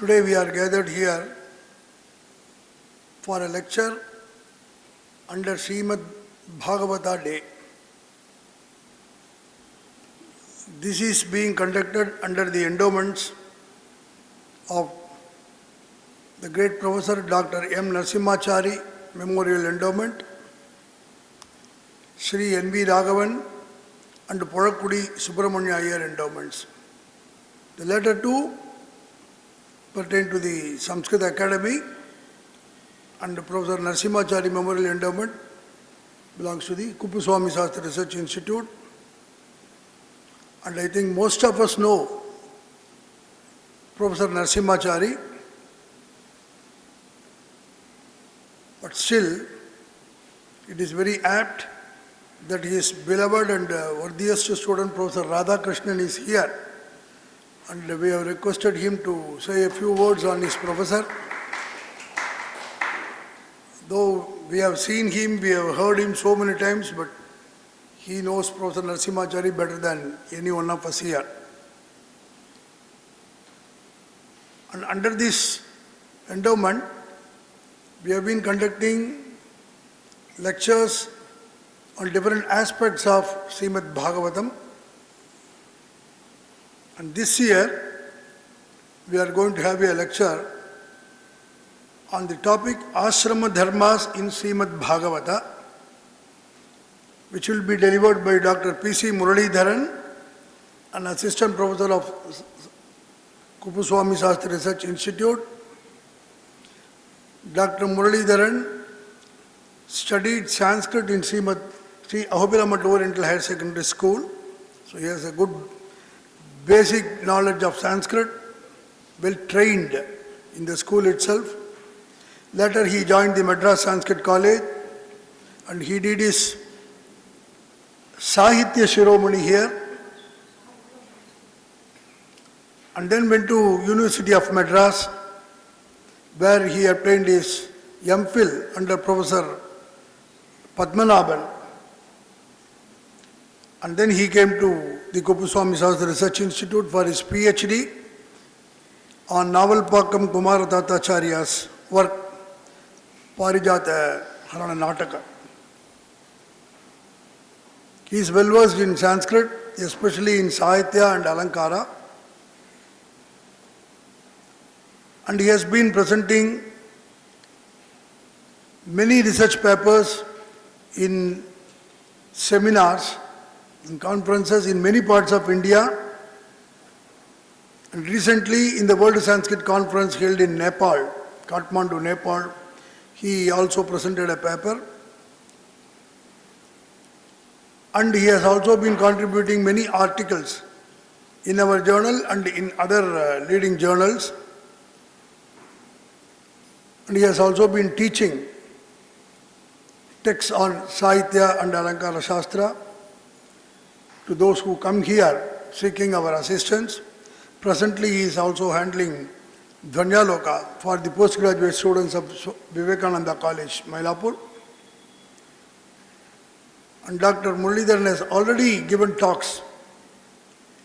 Today we are gathered here for a lecture under SRIMAD BHAGAVATA Day. This is being conducted under the endowments of the great Professor Dr. M. Narasimhachari Memorial Endowment, Sri N.V. Raghavan and POZHAKUDI SUBRAMANIA IYER Endowments. The latter two pertain to the Sanskrit Academy, and Professor Narasimhachari Memorial Endowment belongs to the Kuppuswami Sastri Research Institute. And I think most of us know Professor Narasimhachari, but still it is very apt that his beloved and worthiest student Professor Radhakrishnan is here, and we have requested him to say a few words on his professor. Though we have seen him, we have heard him so many times, but he knows Professor Narasimhachari better than any one of us here. And under this endowment, we have been conducting lectures on different aspects of SRIMAD BHAGAVATAM. And this year, we are going to have a lecture on the topic ඈЩRAMA DHARMAS in SRIMAD BHAGAVATA, which will be delivered by Dr. P.C. Muralidharan, an assistant professor of Kuppuswami Sastri Research Institute. Dr. Muralidharan studied Sanskrit in Sri Ahobilam Oriental Higher Secondary School, so he has a good basic knowledge of Sanskrit, well trained in the school itself. Later he joined the Madras Sanskrit College and he did his Sahitya Shiromani here, and then went to University of Madras, where he obtained his MPhil under Professor Padmanabhan. And then he came to the Kuppuswami Sastri Research Institute for his PhD on Navalpakam Kumarathatacharya's work, Parijata Harana Nataka. He is well versed in Sanskrit, especially in Sahitya and Alankara. And he has been presenting many research papers in seminars, in conferences in many parts of India. And recently in the World Sanskrit Conference held in Nepal, Kathmandu, Nepal, he also presented a paper. And he has also been contributing many articles in our journal and in other leading journals. And he has also been teaching texts on Sahitya and Alankara Shastra to those who come here seeking our assistance. Presently he is also handling Dhvanyaloka for the postgraduate students of Vivekananda College, Mylapore. And Dr. Muralidharan has already given talks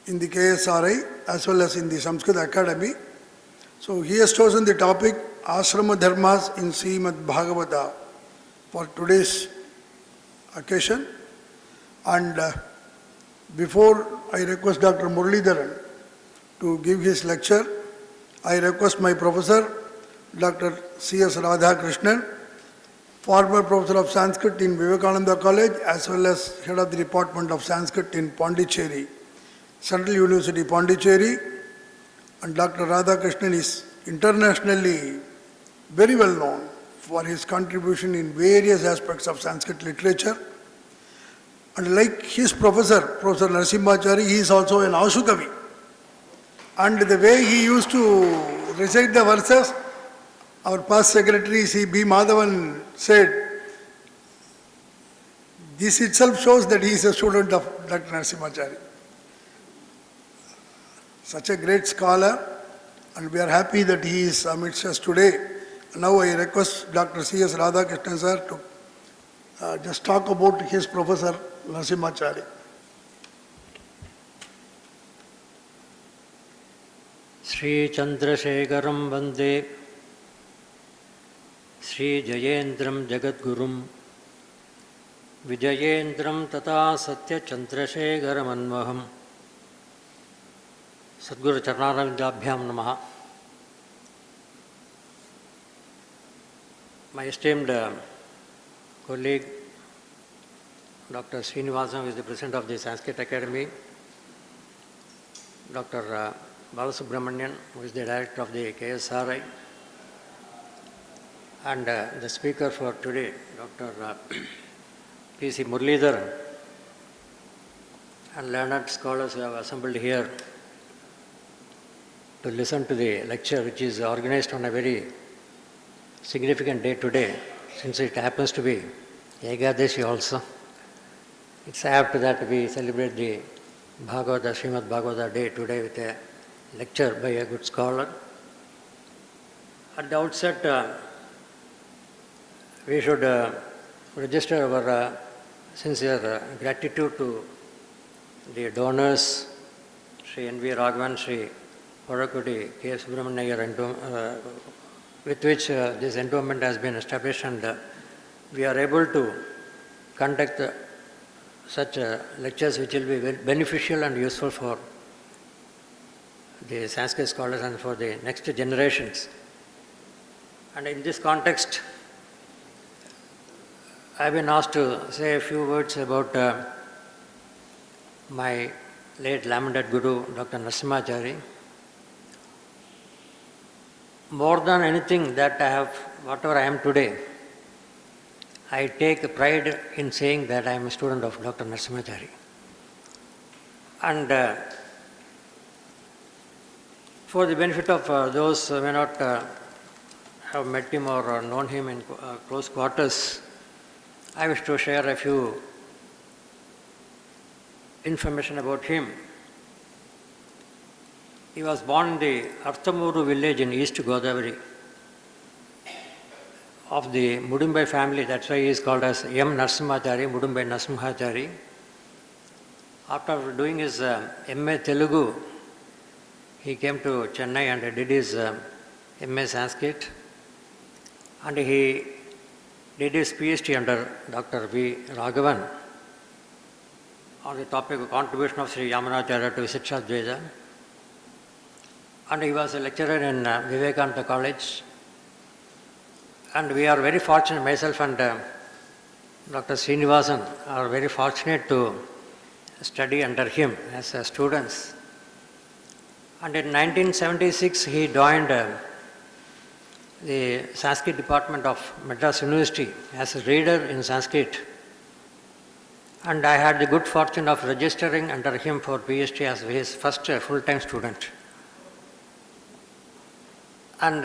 in the KSRI as well as in the Sanskrit Academy. So he has chosen the topic ඈЩRAMA DHARMAS in SRIMAD BHAGAVATA for today's occasion. And before I request Dr. Muralidharan to give his lecture, I request my professor, Dr. C.S. Radhakrishnan, former professor of Sanskrit in Vivekananda College as well as head of the Department of Sanskrit in Pondicherry, Central University, Pondicherry. And Dr. Radhakrishnan is internationally very well known for his contribution in various aspects of Sanskrit literature. And like his professor, Professor Narasimhachari, he is also an Ashukavi. And the way he used to recite the verses, our past secretary C. B. Madhavan said, this itself shows that he is a student of Dr. Narasimhachari. Such a great scholar, and we are happy that he is amidst us today. Now I request Dr. C.S. Radhakrishnan sir to just talk about his professor Narasimhachari. Sri Chandrasekharam Vande Sri Jayendram Jagadgurum Vijayendram Tata Satya Chandrasekharam Anvaham Sadguru Charnarvindabhyam Namaha. My esteemed colleague Dr. Srinivasan, who is the President of the Sanskrit Academy, Dr. Balasubramanian, who is the Director of the KSRI, and the speaker for today, Dr. P.C. Muralidharan, and learned scholars who have assembled here to listen to the lecture, which is organized on a very significant day today, since it happens to be Ekadashi also. It's apt that we celebrate the Bhagavata, SRIMAD BHAGAVATA day today with a lecture by a good scholar. At the outset, we should register our sincere gratitude to the donors, Sri N.V. Raghavan, Sri POZHAKUDI, KSRI, with which this endowment has been established, and we are able to conduct such lectures which will be very beneficial and useful for the Sanskrit scholars and for the next generations. And in this context, I have been asked to say a few words about my late lamented Guru, Dr. Narasimhachari. More than anything that I have, whatever I am today, I take pride in saying that I am a student of Dr. Narasimhachari. And for the benefit of those who may not have met him or known him in close quarters, I wish to share a few information about him. He was born in the Arthamuru village in East Godavari of the Mudumbai family. That's why he is called as M. Narasimhachari, Mudumbai Narasimhachari. After doing his M.A. Telugu, he came to Chennai and did his M.A. Sanskrit, and he did his PhD under Dr. V. Raghavan on the topic of contribution of Sri Yamunacharya to Visakhadvaita. And he was a lecturer in Vivekananda College. And we are very fortunate, myself and Dr. Srinivasan are very fortunate to study under him as students. And in 1976, he joined the Sanskrit department of Madras University as a reader in Sanskrit. And I had the good fortune of registering under him for PhD as his first full-time student. And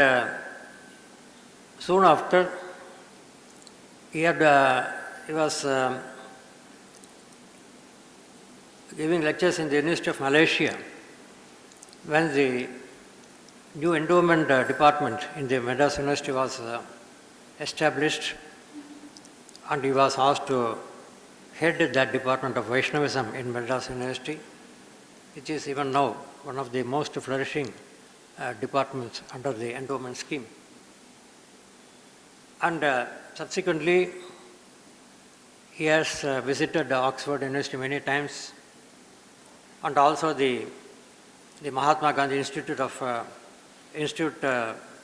soon after, he was giving lectures in the University of Malaysia when the new endowment department in the Madras University was established, and he was asked to head that department of Vaishnavism in Madras University, which is even now one of the most flourishing departments under the endowment scheme. And subsequently, he has visited Oxford University many times, and also the Mahatma Gandhi Institute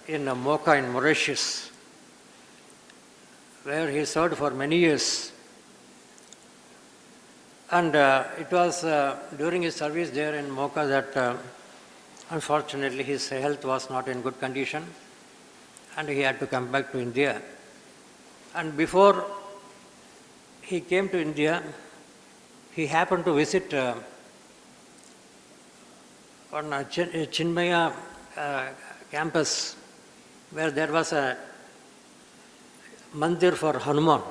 in Mocha in Mauritius, where he served for many years. And it was during his service there in Mocha that unfortunately his health was not in good condition, and he had to come back to India. And before he came to India, he happened to visit on Chinmaya campus, where there was a mandir for Hanuman.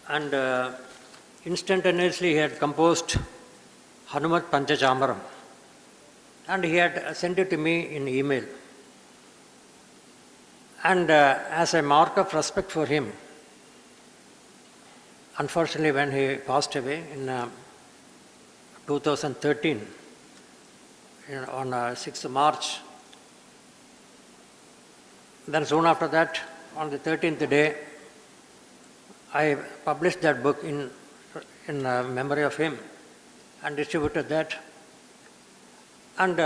And instantaneously he had composed Hanumat Panchachamaram, and he had sent it to me in email. And as a mark of respect for him, unfortunately when he passed away in 2013, on 6th March. Then soon after that, on the 13th day, I published that book in memory of him and distributed that. And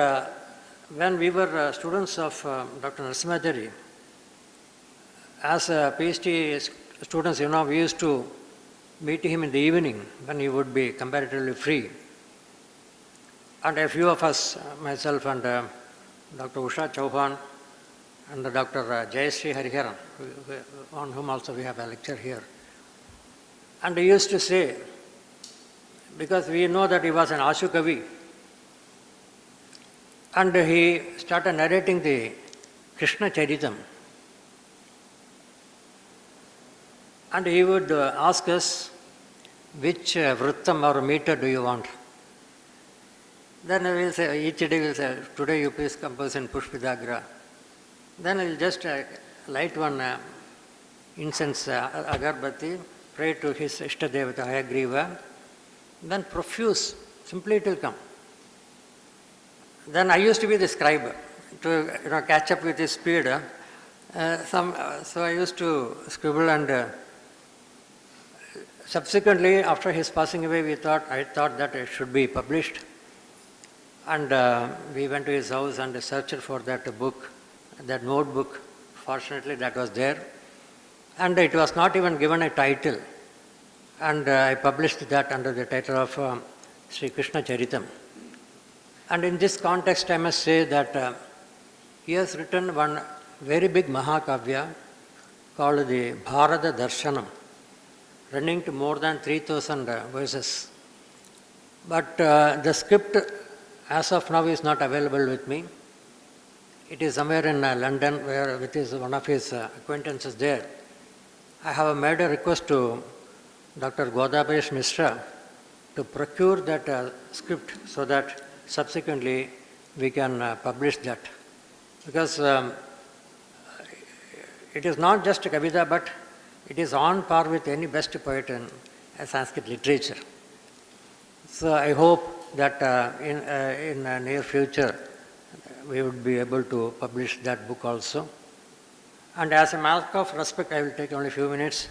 when we were students of Dr. NARASIMHACHARI, as PhD students, we used to meet him in the evening when he would be comparatively free. And a few of us, myself and Dr. Usha Chauhan and Dr. Jayasri Hariharan, on whom also we have a lecture here. And he used to say, because we know that he was an Ashu Kavi, and he started narrating the Krishna Charitam. And he would ask us, which vrittam or meter do you want? Then we will say, each day we will say, today you please compose in Pushpidagra. Then I will just light one incense agarbatti, pray to his Ishtadevata Hayagriva, then profuse, simply it will come. Then I used to be the scribe to catch up with his speed. So I used to scribble, and subsequently after his passing away, I thought that it should be published. And we went to his house and searched for that book, that notebook. Fortunately, that was there. And it was not even given a title. And I published that under the title of Sri Krishna Charitam. And in this context, I must say that he has written one very big Mahakavya called the Bharata Darshanam, running to more than 3,000 verses. But the script, as of now, is not available with me. It is somewhere in London, where with one of his acquaintances there. I have made a request to Dr. Godabayesh Mishra to procure that script so that subsequently we can publish that. Because it is not just a Kavita, but it is on par with any best poet in Sanskrit literature. So I hope that in near future we would be able to publish that book also. And as a mark of respect, I will take only a few minutes,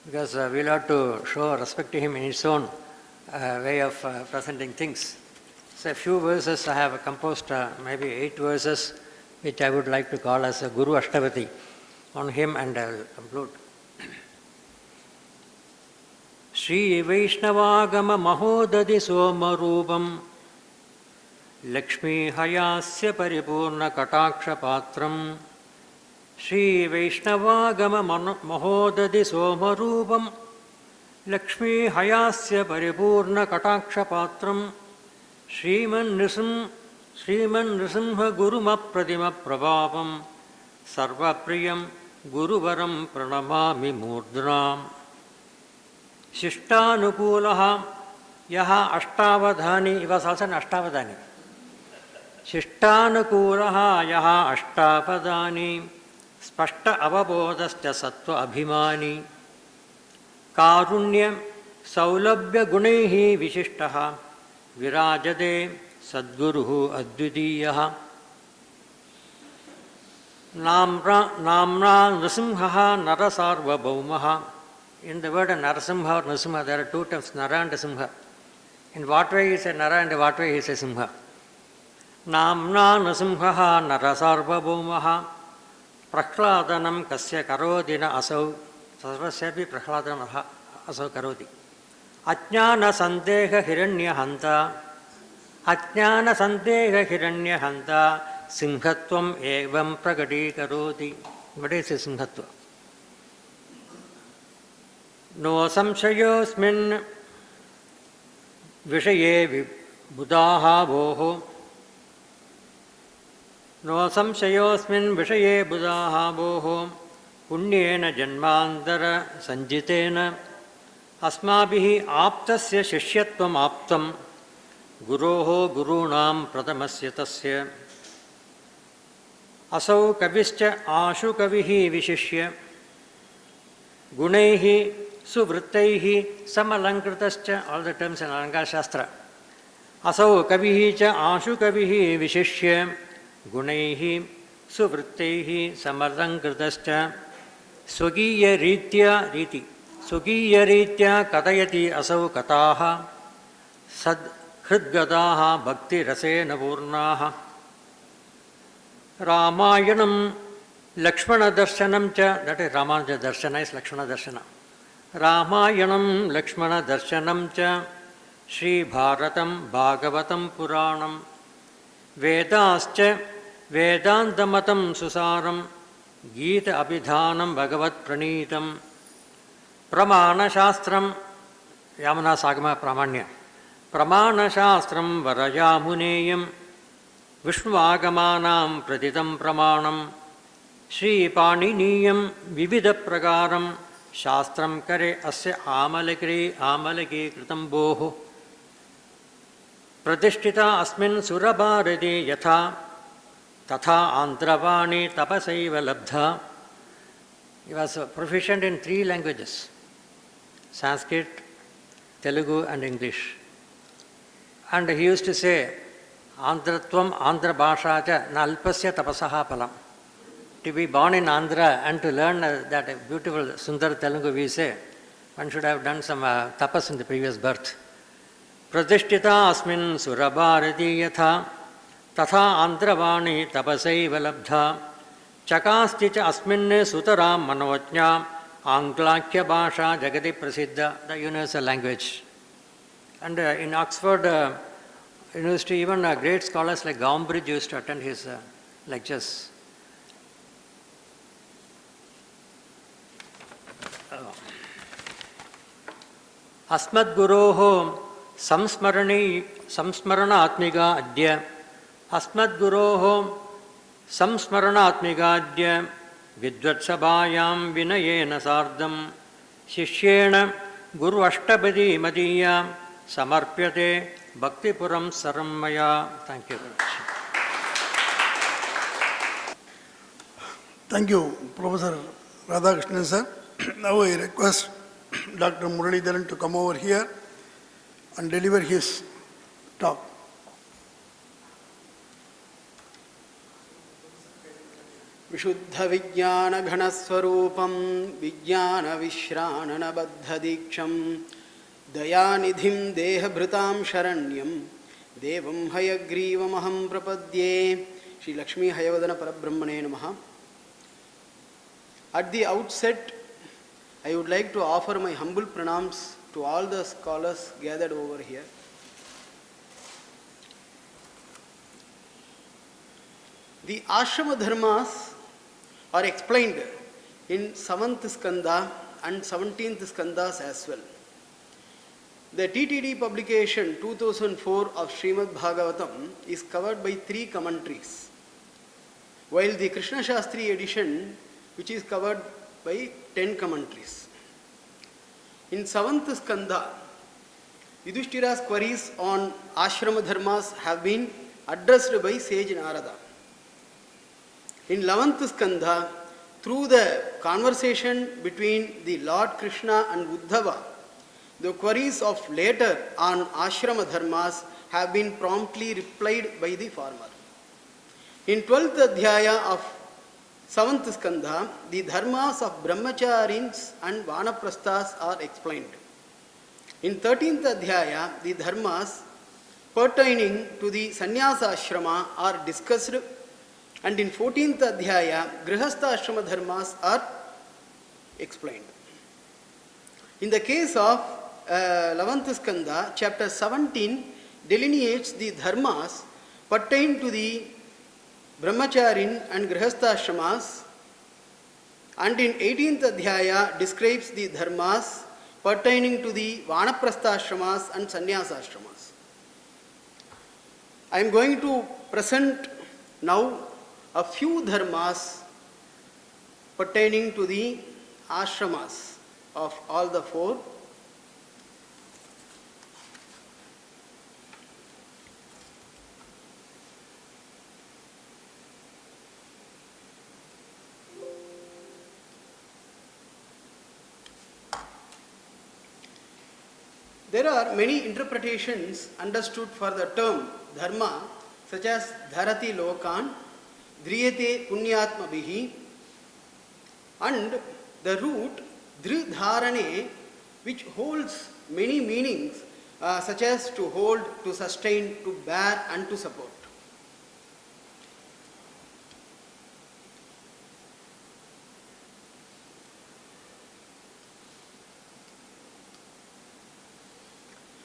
because we will have to show respect to him in his own way of presenting things. So a few verses I have composed, maybe 8 verses, which I would like to call as a Guru Ashtavati on him, and I will conclude. Shri Vaishnavagama Mahodadi Somarupam Lakshmi Hayasya Paripurna Kataksha Patram Shri Vaishnavagama Mahodadi Somarupam Lakshmi Hayasya Paripurna Kataksha Patram Shriman Nrisimha Guruma Pradima Prabhavam Sarva Priyam Guruvaram Pranamami Murdram Shishtanukulaha Yaha Ashtavadhani. He was also an Ashtavadhani. Shishtanukulaha Yaha Ashtavadhani Spashta Avabodascha Sattva Abhimani Karunya Saulabhya Gunehi Vishishtaha Virajade Sadguruhu Advidiyaha Namra Nrisimhaha Narasarva Bhaumaha. In the word Narasimha or Nrisimha, there are 2 terms, Nara and Simha. In what way he is a Nara and what way he is a Simha. Namna Nrisimhaha Narasarva Bhaumaha Prahladanam Kasya Karodina Asau Sarvasyapi Prahladanam Asau Karodi Ajnana Sandeha Hiranya Hanta Ajnana Sandeha Hiranya Hanta Simhatvam Evam Pragadi Karodi. What is a Simhatva? No samshayosmin vishaye buddhaha voho. No samshayosmin vishaye buddhaha voho. Punyena janmandara sanjitena. Asmabhihi aptasya shishyatvam aptam. Guroho gurunam pratamasya tasya. Asau kavischa ashu kavihi vishishya. Gunaihi Suvrittaihi Samalankratascha, all the terms in Alankara Shastra. असौ कविः च आशु कविः विशिष्य गुणैः सुवृत्तैः समलङ्कृतश्च स्वकीयरीत्या कथयति असौ कथाः सद्हृद्गताः भक्तिरसेन पूर्णाः रामायणं लक्ष्मणदर्शनं च, that is Ramanuja Darshana is Lakshmana Darshana. रामायणं लक्ष्मणदर्शनं च श्रीभारतं भागवतं पुराणं वेदाश्च वेदान्तमतं सुसारं गीत अभिधानं भगवत्प्रणीतं प्रमाणशास्त्रं यामुनासागम प्रामाण्य प्रमाणशास्त्रं वरयामुनेयं विष्णुआगमानां प्रतितं प्रमाणं श्रीपाणिनीयं विविधप्रकारं शास्त्रं करे अस्य आमलके कृतं भोः प्रतिष्ठिता अस्मिन् सुरभारते यथा तथा आन्ध्रवाणी तपसैव लब्धा. He was proficient in 3 languages, Sanskrit, Telugu and English. And he used to say, Andratvam Andhra Bhasha cha nalpasya tapasaha palam. To be born in Andhra and to learn that beautiful Sundar Telugu, we say, one should have done some tapas in the previous birth. Pradhishtita asmin surabharati yatha तथा आंध्रवाणी तपसैव लब्धा चकास्ति च अस्मिन् सुतरां मनोज्ञा आंग्लाख्य भाषा जगति प्रसिद्ध, the universal language. And in Oxford University, even great scholars like Gaumbridge used to attend his lectures. अस्मद्गुरोः संस्मरणात्मिका अद्य अस्मद्गुरोः संस्मरणात्मिकाद्य विद्वत्सभायां विनयेन सार्धं शिष्येण गुरु अष्टपदी मदीया समर्प्यते भक्तिपुरं सर्वं मया. Thank you very much. Thank you, Professor Radhakrishnan sir. Now I request Dr. Muralidharan to come over here and deliver his talk. विशुद्धविज्ञानघनस्वरूपं विज्ञानविश्राणनबद्धदीक्षं दयानिधिं देहभृतां शरण्यं देवं हयग्रीवमहं प्रपद्ये. श्री लक्ष्मी हयवदन परब्रह्मणे नमः. At the outset, I would like to offer my humble pranams to all the scholars gathered over here. The Ashrama Dharmas are explained in 7th Skanda and 17th Skandas as well. The TTD publication 2004 of SRIMAD BHAGAVATAM is covered by 3 commentaries, while the Krishna Sastri edition, which is covered by 10 commentaries. In 7th Skanda, Yudhishthira's queries on Ashrama Dharmas have been addressed by sage Narada. In 11th Skandha, through the conversation between the Lord Krishna and Uddhava, the queries of later on Ashrama Dharmas have been promptly replied by the former. In 12th Adhyaya of 7th Skandha, the dharmas of brahmacharins and vanaprasthas are explained. In 13th Adhyaya, the dharmas pertaining to the sannyasa ashrama are discussed, and in 14th Adhyaya, grihastha ashrama dharmas are explained. In the case of 11th Skandha, chapter 17 delineates the dharmas pertaining to the brahmacharin and grihastha ashramas, and in 18th Adhyaya describes the dharmas pertaining to the vanaprastha ashramas and sannyasa ashramas. I am going to present now a few dharmas pertaining to the ashramas of all the 4. There are many interpretations understood for the term dharma, such as dharati lokan, dhriyate punyatmabihi, and the root dridharane, which holds many meanings, such as to hold, to sustain, to bear, and to support.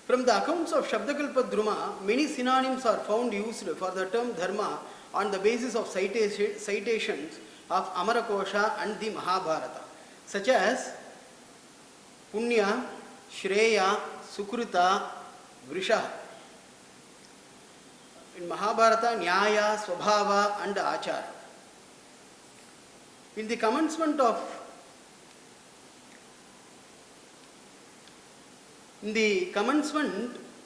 From the accounts of Shabdakalpa Druma, many synonyms are found used for the term dharma on the basis of citations of Amarakosha and the Mahabharata, such as Punya, Shreya, Sukrita, Vrisha. In Mahabharata, Nyaya, Swabhava, and Achara. In the commencement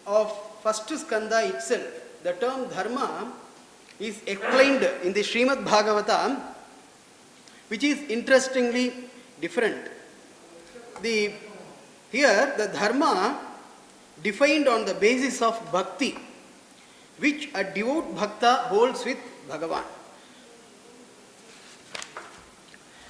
of first skanda itself, the term dharma is explained in the SRIMAD BHAGAVATA, which is interestingly different. Here the dharma defined on the basis of bhakti, which a devout bhakta holds with Bhagavan.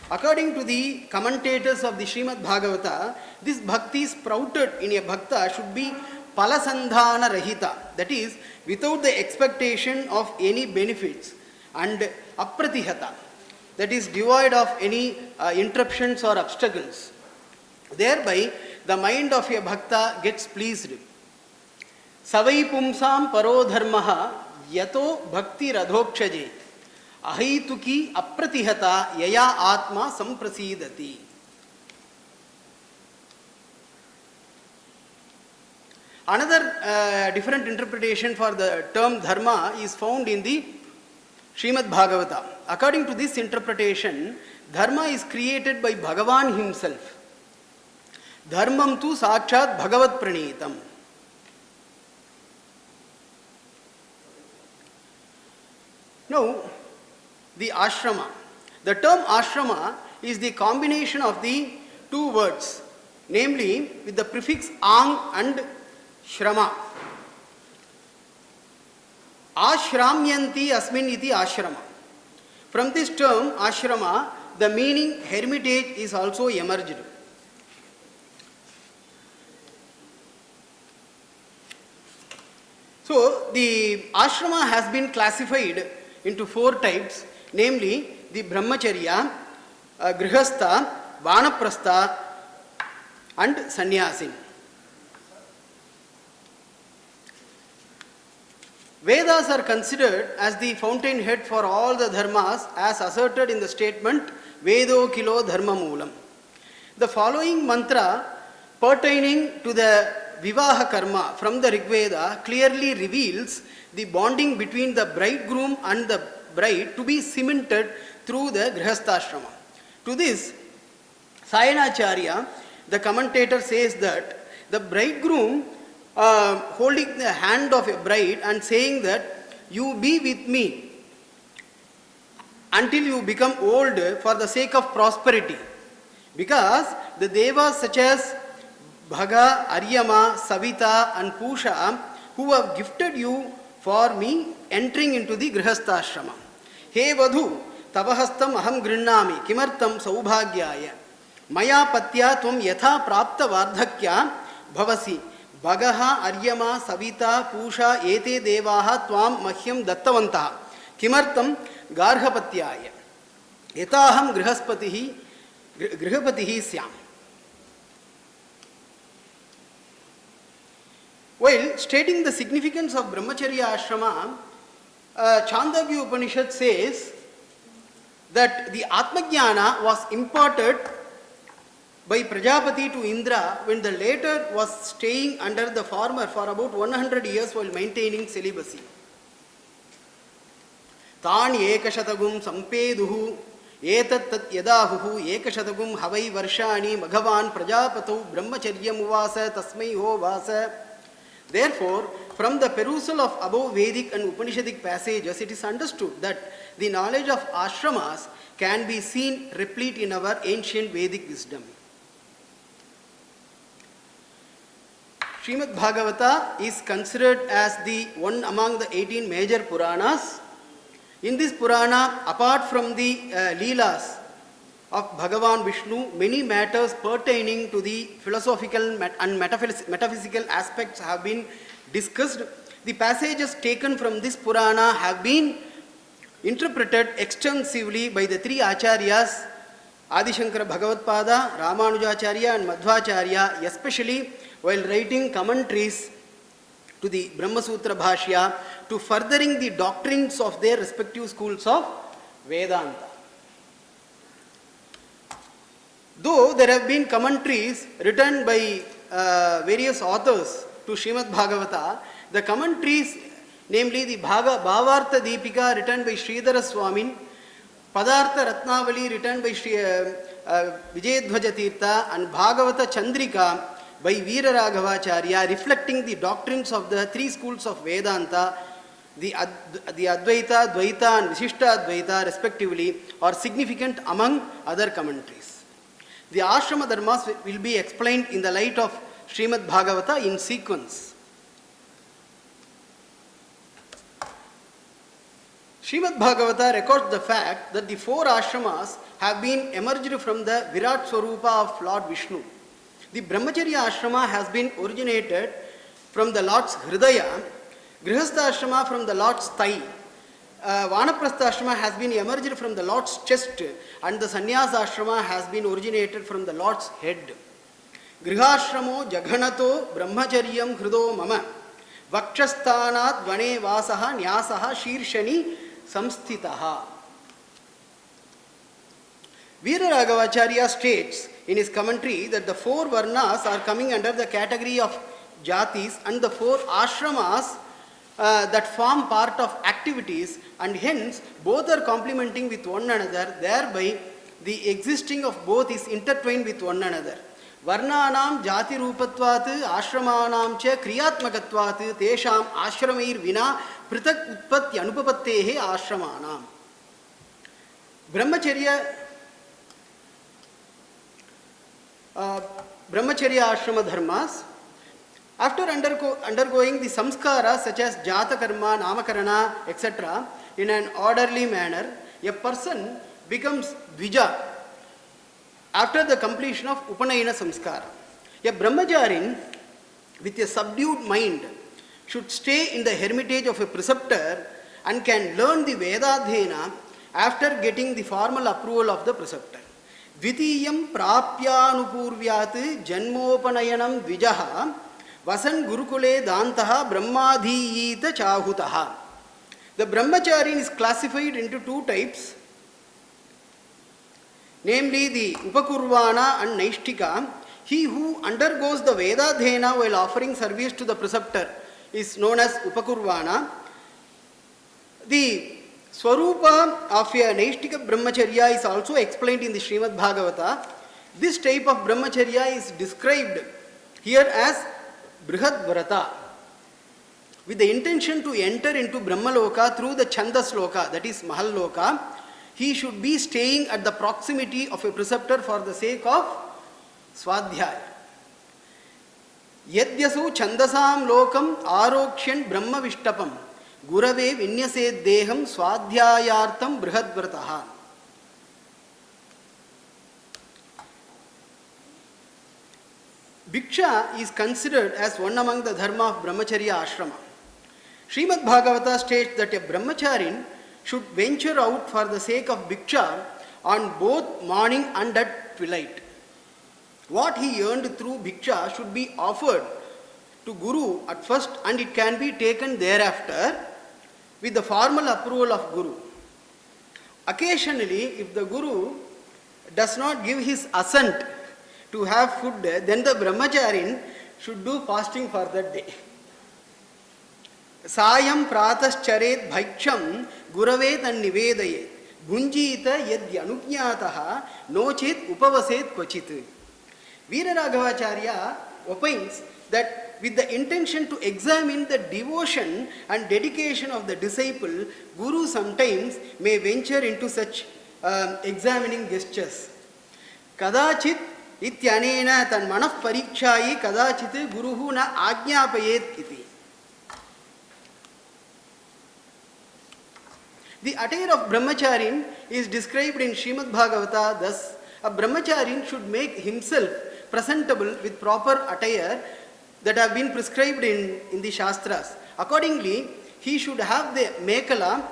According to the commentators of the SRIMAD BHAGAVATA, this bhakti sprouted in a bhakta should be palasandhana rahita, that is, without the expectation of any benefits, and apratihata, that is, devoid of any interruptions or obstacles. Thereby, the mind of a bhakta gets pleased. Savai pumsam paro dharmaha yato bhakti radhokshaje ahaituki apratihata yaya atma samprasidati. Another different interpretation for the term dharma is found in the SRIMAD BHAGAVATA. According to this interpretation, dharma is created by Bhagavan himself. Dharmam tu sakshat bhagavat pranitam. Now, the ashrama. The term ashrama is the combination of the two words, namely with the prefix ang and shrama. Ashramyanti asmin iti ashrama. From this term ashrama, the meaning hermitage is also emerged. So, the ashrama has been classified into four types, namely the brahmacharya, grihastha, vanaprastha, and sannyasin. Vedas are considered as the fountainhead for all the dharmas, as asserted in the statement Vedo kilo dharma moolam. The following mantra pertaining to the Vivaha karma from the Rigveda clearly reveals the bonding between the bridegroom and the bride to be cemented through the Grihastha-ashrama. To this, Sayanacharya, the commentator, says that the bridegroom holding the hand of a bride and saying that you be with me until you become old for the sake of prosperity, because the devas such as Bhaga, Aryama, Savita and Pusha, who have gifted you for me entering into the Grihastha ashrama. He Vadhu, Tavahastam aham grinnami, kimartam saubhagyaya, maya patya tvam yatha prapta vardhakya bhavasi, Bhagaha, Aryama, Savita, Pusha, ete devaha tvam mahyam dattavantaha, kimartam garhapatyaya, yataham grihapatihi syam. While stating the significance of Brahmacharya ashrama, Chandogya Upanishad says that the Atmajnana was imparted by Prajapati to Indra when the latter was staying under the former for about 100 years while maintaining celibacy. Tan ekashatagum sampeduhu etat tat yadahuhu ekashatagum havai varshani maghavan prajapatau brahmacharyam uvasa tasmai ho vasa. Therefore, from the perusal of above Vedic and Upanishadic passages, it is understood that the knowledge of ashramas can be seen replete in our ancient Vedic wisdom. Srimad Bhagavata is considered as the one among the 18 major Puranas. In this Purana, apart from the Leelas of Bhagavan Vishnu, many matters pertaining to the philosophical and metaphysical aspects have been discussed. The passages taken from this Purana have been interpreted extensively by the three Acharyas, Adi Shankara Bhagavatpada, Ramanujacharya and Madhvacharya, especially while writing commentaries to the Brahma Sutra Bhashya to furthering the doctrines of their respective schools of Vedanta. Though there have been commentaries written by various authors to Srimad Bhagavata, the commentaries, namely the Bhavartha Deepika written by Sridhara Swamin, Padartha Ratnavali written by Vijayadhvaja Tirtha, and Bhagavata Chandrika by Veera Raghavacharya, reflecting the doctrines of the three schools of Vedanta, the Advaita, Dvaita and Vishishta Advaita respectively, are significant among other commentaries. The Ashrama Dharmas will be explained in the light of Srimad Bhagavata in sequence. Srimad Bhagavata records the fact that the four ashramas have been emerged from the Virat Swarupa of Lord Vishnu. The Brahmacharya ashrama has been originated from the Lord's Hridaya, Grihastha ashrama from the Lord's thigh, Vanaprastha ashrama has been emerged from the Lord's chest, and the Sannyasa ashrama has been originated from the Lord's head. Grihashramo Jaghanato Brahmacharyam Hrido Mama Vakshasthanat Vane Vasaha Nyasaha Shirshani Samsthitaha. Veera Raghavacharya states in his commentary that the four varnas are coming under the category of jatis and the four ashramas that form part of activities, and hence both are complementing with one another, thereby the existing of both is intertwined with one another. Varnanam jati rupatvat ashramanam cha kriyatmakatvat tesham ashrameir vina pritak utpatti anupapattehe ashramanam. Brahmacharya ashrama dharmas. After undergoing the samskara such as jata karma, namakarana, etc. in an orderly manner, a person becomes dvija after the completion of upanayana samskara. A brahmacharin with a subdued mind should stay in the hermitage of a preceptor and can learn the Vedadhyena after getting the formal approval of the preceptor. Dvitiyam prapyanupurvyat janmopanayanam dvijaha vasan gurukule dantaha brahmadhiyita chahutaha. The brahmacharin is classified into two types, namely the upakurvana and naishtika. He who undergoes the Vedadhyena while offering service to the preceptor is known as upakurvana. The Swarupa of a Naishtika Brahmacharya is also explained in the Srimad Bhagavata. This type of Brahmacharya is described here as Brihadvarata, with the intention to enter into Brahmaloka through the Chandasloka, that is Mahalloka. He should be staying at the proximity of a preceptor for the sake of Swadhyaya. Yadyasu Chandasam Lokam Arokshan Brahma Vishtapam Gurave Vinyase Deham Swadhyayartam Brihadvrataha. Bhiksha is considered as one among the dharma of Brahmacharya ashrama. Srimad Bhagavata states that a brahmacharin should venture out for the sake of bhiksha on both morning and at twilight. What he earned through bhiksha should be offered to Guru at first, and it can be taken thereafter with the formal approval of Guru. Occasionally, if the Guru does not give his assent to have food, then the brahmacharin should do fasting for that day. Sayam pratascharet bhaiksham guravet and nivedayet bhunjita yad yanupnyataha nochet upavaset kvachit. Veera Raghavacharya opines that with the intention to examine the devotion and dedication of the disciple, Guru sometimes may venture into such examining gestures. Kadachit इत्यनेन तन्मनः परीक्षायै कदाचित् गुरुः न आज्ञापयेत् इति. The attire of brahmacharin is described in Srimad Bhagavata thus: a brahmacharin should make himself presentable with proper attire that have been prescribed in the Shastras. Accordingly, he should have the mekala,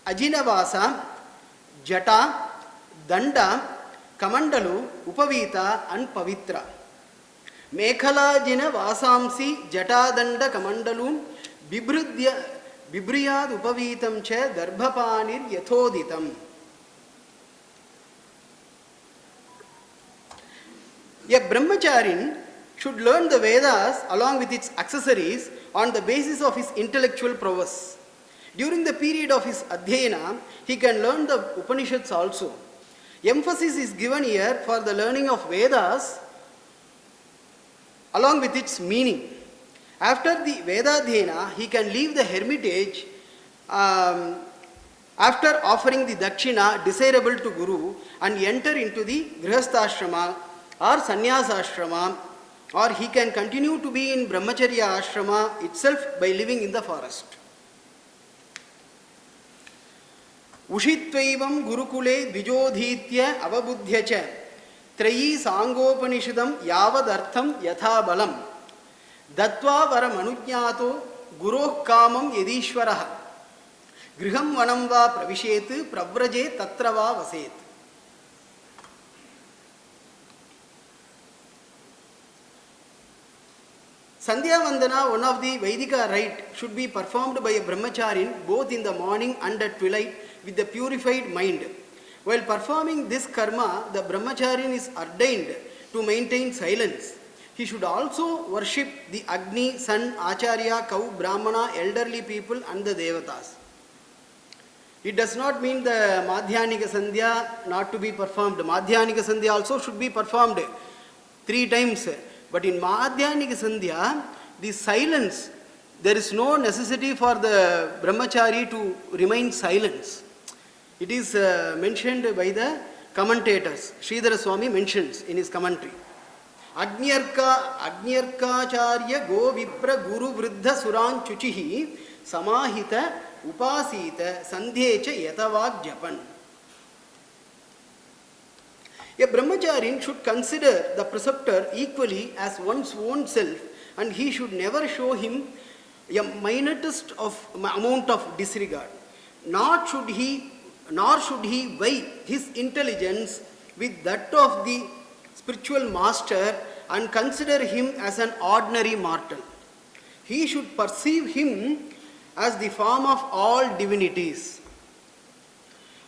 ajinavasa, jata, danda, kamandalu, upavita and pavitra. Mekala jina vasamsi jata danda kamandalun bibriyad upavitam cha darbhapanir yathoditam. A brahmacharin should learn the Vedas along with its accessories on the basis of his intellectual prowess. During the period of his adhyayana, he can learn the Upanishads also. Emphasis is given here for the learning of Vedas along with its meaning. After the Vedadhyayana, he can leave the hermitage after offering the dakshina desirable to Guru and enter into the grihasthashrama or sannyasashrama, or he can continue to be in brahmacharya ashrama itself by living in the forest. Ushittvaivam gurukule dvijodhitya avabudhya cha trayi sangopanishadam yavadartham yatha balam dattva varam anujñāto guroh kāmam yadīśvaraha griham vanam va pravishet pravraje tatra va vaset. Sandhya Vandana, one of the Vedika rite, should be performed by a brahmacharin both in the morning and at twilight with the purified mind. While performing this karma, the brahmacharin is ordained to maintain silence. He should also worship the Agni, sun, Acharya, cow, Brahmana, elderly people and the Devatas. It does not mean the Madhyanika Sandhya not to be performed. Madhyanika Sandhya also should be performed 3 times. But in Madhyanika Sandhya, the silence, there is no necessity for the brahmachari to remain silent. It is mentioned by the commentators. Sridhara Swami mentions in his commentary. Agnyarkacharya go vipra guru vriddha suran chuchihi samahita upasita sandhecha yatavag japan. A brahmacharin should consider the preceptor equally as one's own self, and he should never show him a minutest amount of disregard. Nor should he weigh his intelligence with that of the spiritual master and consider him as an ordinary mortal. He should perceive him as the form of all divinities.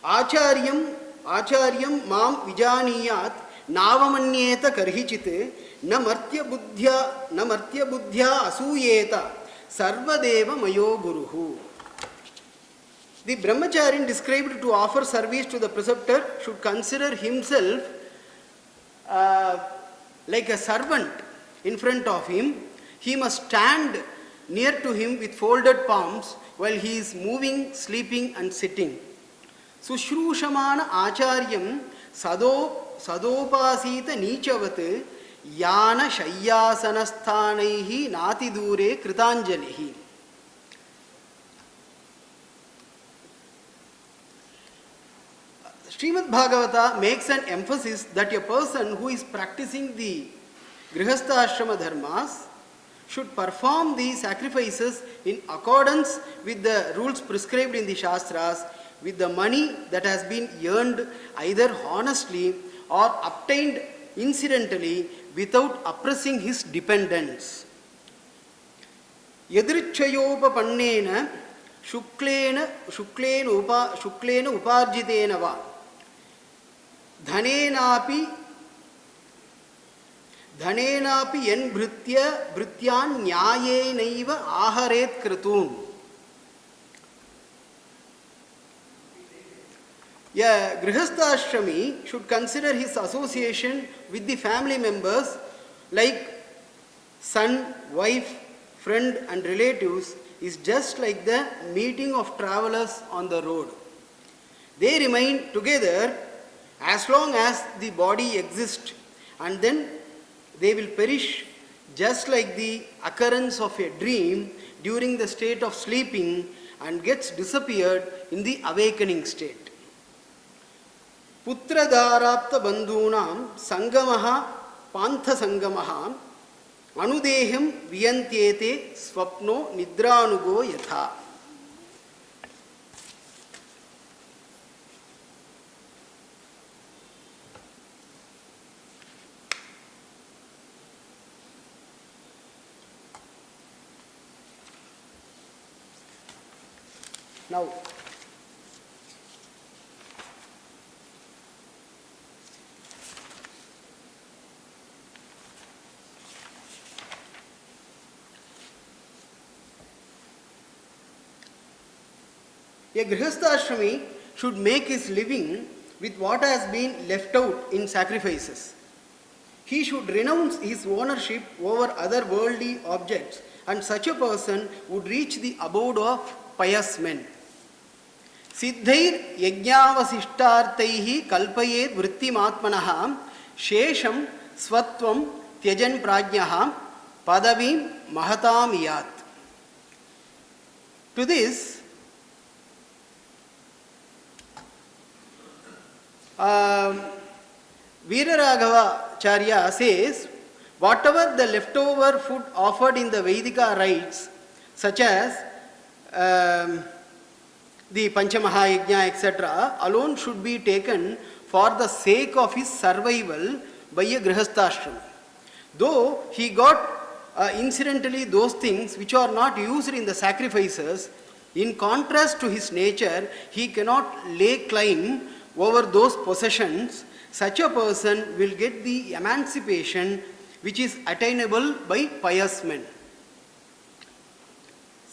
Acharyam mam vijaniyat navamanyeta karhichit na martya buddhya asuyeta sarvadeva mayo guruhu. The brahmacharin described to offer service to the preceptor should consider himself like a servant in front of him. He must stand near to him with folded palms while he is moving, sleeping and sitting. Sushrushamana acharyam sadopasita nichavat yana shayyasanasthanaihi nati dure kritanjalihi. Srimad Bhagavata makes an emphasis that a person who is practicing the Grihastha Ashrama Dharmas should perform the sacrifices in accordance with the rules prescribed in the Shastras with the money that has been earned either honestly or obtained incidentally without oppressing his dependents. Yadrichayopapannena shuklena uparjitena va dhanenapi yen bhrutyan nyayenaiva aharet kratun. A Grihastha Ashrami should consider his association with the family members like son, wife, friend and relatives is just like the meeting of travelers on the road. They remain together as long as the body exists and then they will perish just like the occurrence of a dream during the state of sleeping and gets disappeared in the awakening state. Putra dharapta bandhunam sangamaha pantha sangamaha anudeham viyantyete swapno nidranugo yatha. Now, a grihastha should make his living with what has been left out in sacrifices. He should renounce his ownership over other worldly objects, and such a person would reach the abode of pious men. Siddhair yajnavasishtartaihi kalpayed vrittimatmanaha shesham svatvam tyajan prajnaha padavim mahatam yat. To this, Veeraraghavacharya says, whatever the leftover food offered in the Vedika rites, such as the Panchamahayajna, etc., alone should be taken for the sake of his survival by a grihastha. Though he got incidentally those things which are not used in the sacrifices, in contrast to his nature, he cannot lay claim over those possessions. Such a person will get the emancipation which is attainable by pious men.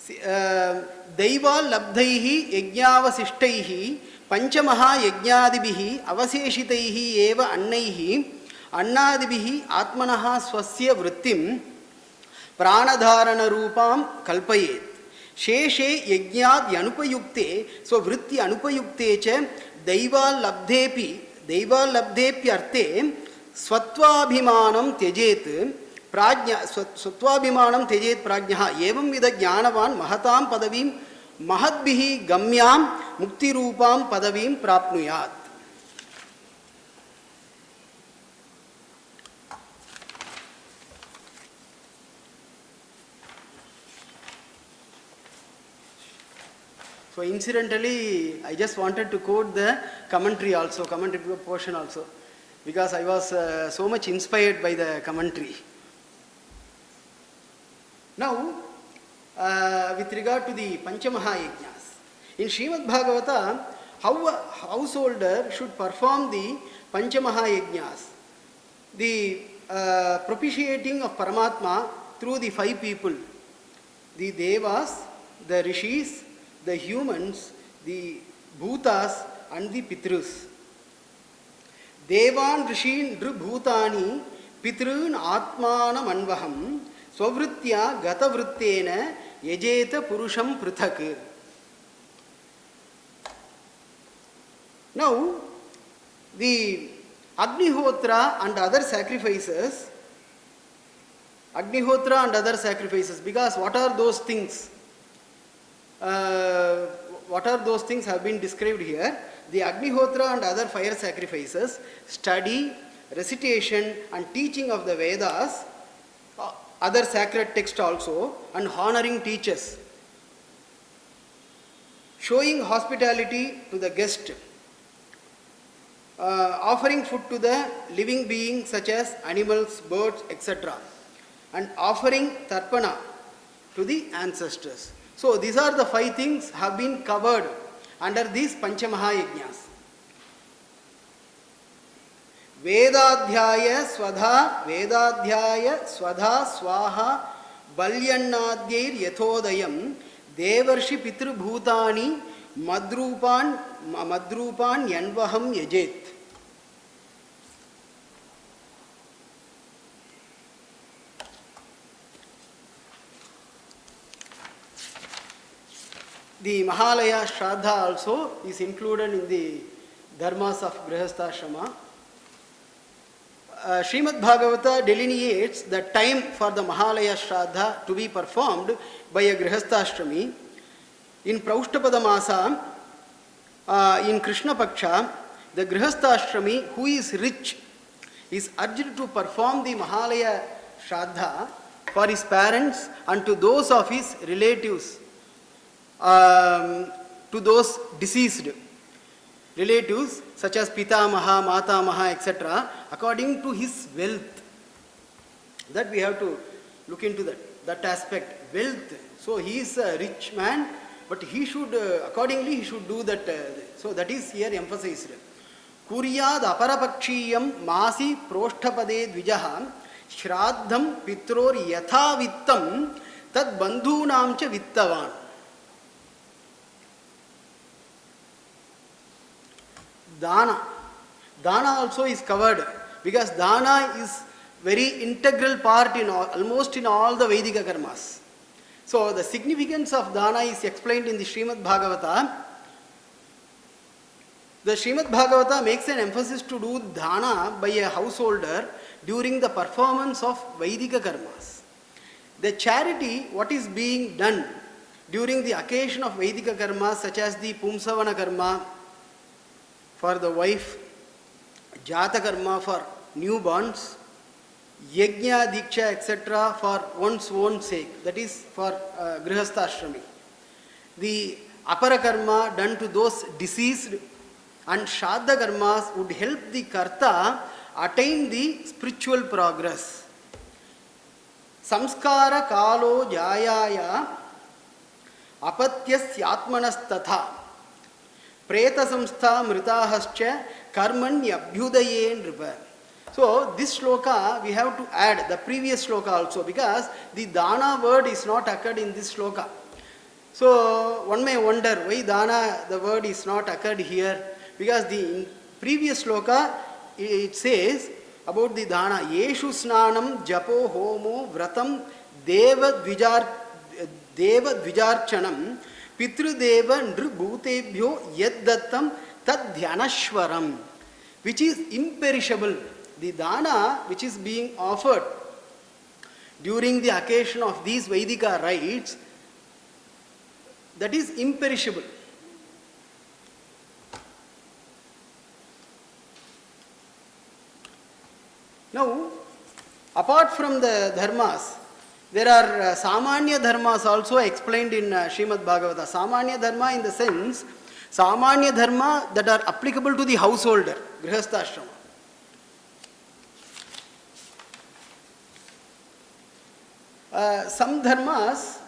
Daiva labdhaihi yajnavasishtaihi panchamaha yajnadibihi avaseshitaihi eva annaihi annadibihi atmanaha swasya vrittim pranadharana rupam kalpayet sheshe yajnad yanupayukte svritti anupayukte cha daiva labdepyarte swatvabhimanam tyajet स्वत्वाभिमानं त्यजेत प्राज्ञः एवं with ज्ञानवान महतां पदवीं महद्भिः गम्यां मुक्तिरूपां पदवीं प्राप्नुयात्. So incidentally, I just wanted to quote the commentary portion also, because I was so much inspired by the commentary. Now, with regard to the Panchamahayajnas, in SRIMAD BHAGAVATA, how a householder should perform the Panchamahayajnas, the propitiating of Paramatma through the 5 people, the Devas, the Rishis, the humans, the Bhutas and the Pitrus. Devan Rishin Bhutani Pitrun Atmanam Anvaham Swavritya Gatavrittena Yajeta Purusham Prithak. Now, the Agnihotra and other sacrifices, because what are those things? What are those things have been described here? The Agnihotra and other fire sacrifices, study, recitation and teaching of the Vedas, other sacred texts also, and honoring teachers, showing hospitality to the guest, offering food to the living beings such as animals, birds, etc., and offering tarpana to the ancestors. So these are the 5 things have been covered under these Panchamahayajnas. Vedadhyaya Swadha Swaha Balyannadyair Yathodayam Devarshi Pitru Bhutani Madrupan Yanvaham Yajet. The Mahalaya Shraddha also is included in the dharmas of Grihastha Ashrama. Srimad Bhagavata delineates the time for the Mahalaya Shraddha to be performed by a Grihastha-ashrami. In Praushthapada Masa, in Krishna Paksha, the Grihastha-ashrami who is rich is urged to perform the Mahalaya Shraddha for his parents and to those of his relatives, to those deceased relatives such as Pitamaha, Matamaha, etc., according to his wealth. That we have to look into that aspect, wealth. So he is a rich man, but he should, accordingly, he should do that. So that is here emphasized. Kuryad aparapakshiyam masi prosthapade dvijaha shraddham pitror yatha vittam tad bandhunam cha vittavan. Dana. Dana also is covered because dana is very integral part in almost in all the Vedic karmas. So the significance of dana is explained in the Srimad Bhagavata. The Srimad Bhagavata makes an emphasis to do dana by a householder during the performance of Vedic karmas. The charity, what is being done during the occasion of Vedic karmas such as the Pumsavana karma for the wife, Jata karma for newborns, Yajna, Diksha, etc. for one's own sake, that is for Grihastha-ashrami. The Apara karma done to those deceased and Shraddha karmas would help the Karta attain the spiritual progress. Samskara kalo jayaya apatyasya tatha preta samstha mritahascha karmanyabhyudaye nripa. So this shloka we have to add the previous shloka also because the dana word is not occurred in this shloka. So one may wonder why dana the word is not occurred here because the previous shloka it says about the dana yeshu snanam japo homo vratam deva dvijarchanam pitrudeva nribhutebhyo yaddattam tad dhyanashwaram, which is imperishable. The dana which is being offered during the occasion of these Vedika rites, that is imperishable. Now, apart from the dharmas, there are Samanya dharmas also explained in Srimad Bhagavata. Samanya dharma in the sense, Samanya dharma that are applicable to the householder, Grihastha ashrama. Some dharmas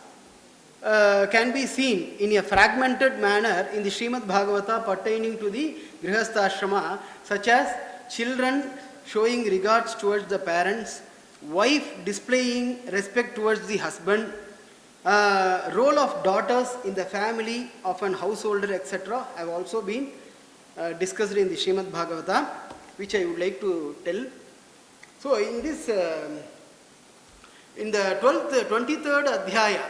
can be seen in a fragmented manner in the Srimad Bhagavata pertaining to the Grihastha ashrama, such as children showing regards towards the parents, wife displaying respect towards the husband, role of daughters in the family of an householder, etc. have also been discussed in the Srimad Bhagavata, which I would like to tell. So in this, in the 23rd adhyaya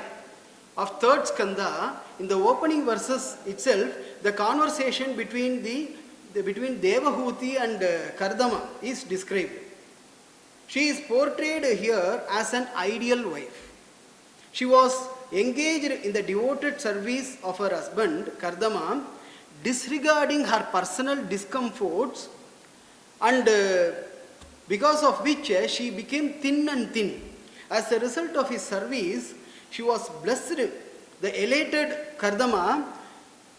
of 3rd skanda, in the opening verses itself, the conversation between between Devahuti and Kardama is described. She is portrayed here as an ideal wife. She was engaged in the devoted service of her husband, Kardama, disregarding her personal discomforts, and because of which she became thin and thin. As a result of his service, she was blessed. The elated Kardama,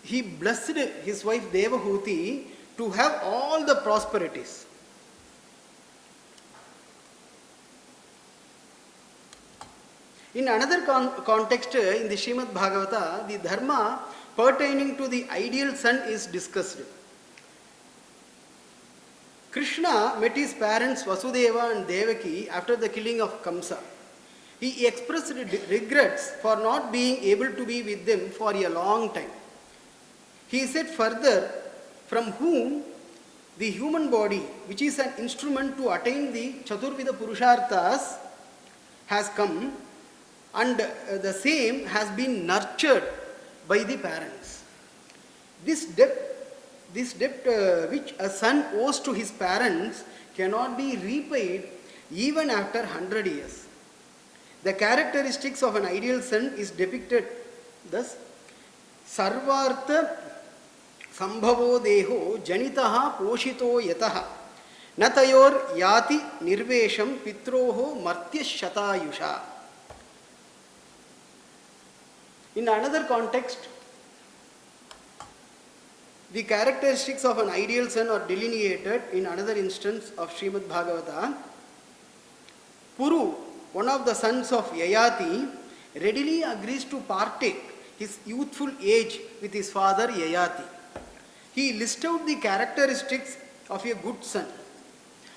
he blessed his wife Devahuti to have all the prosperities. In another context in the Srimad Bhagavata, the dharma pertaining to the ideal son is discussed. Krishna met his parents Vasudeva and Devaki after the killing of Kamsa. He expressed regrets for not being able to be with them for a long time. He said further, from whom the human body, which is an instrument to attain the Chaturvida Purusharthas, has come, and the same has been nurtured by the parents. This debt which a son owes to his parents cannot be repaid even after 100 years. The characteristics of an ideal son is depicted thus: sarvartha sambhavo deho janitaha poshito yataha natayor yati nirvesham pitroho martya shatayusha. In another context, the characteristics of an ideal son are delineated in another instance of SRIMAD BHAGAVATA. Puru, one of the sons of Yayati, readily agrees to partake his youthful age with his father Yayati. He lists out the characteristics of a good son.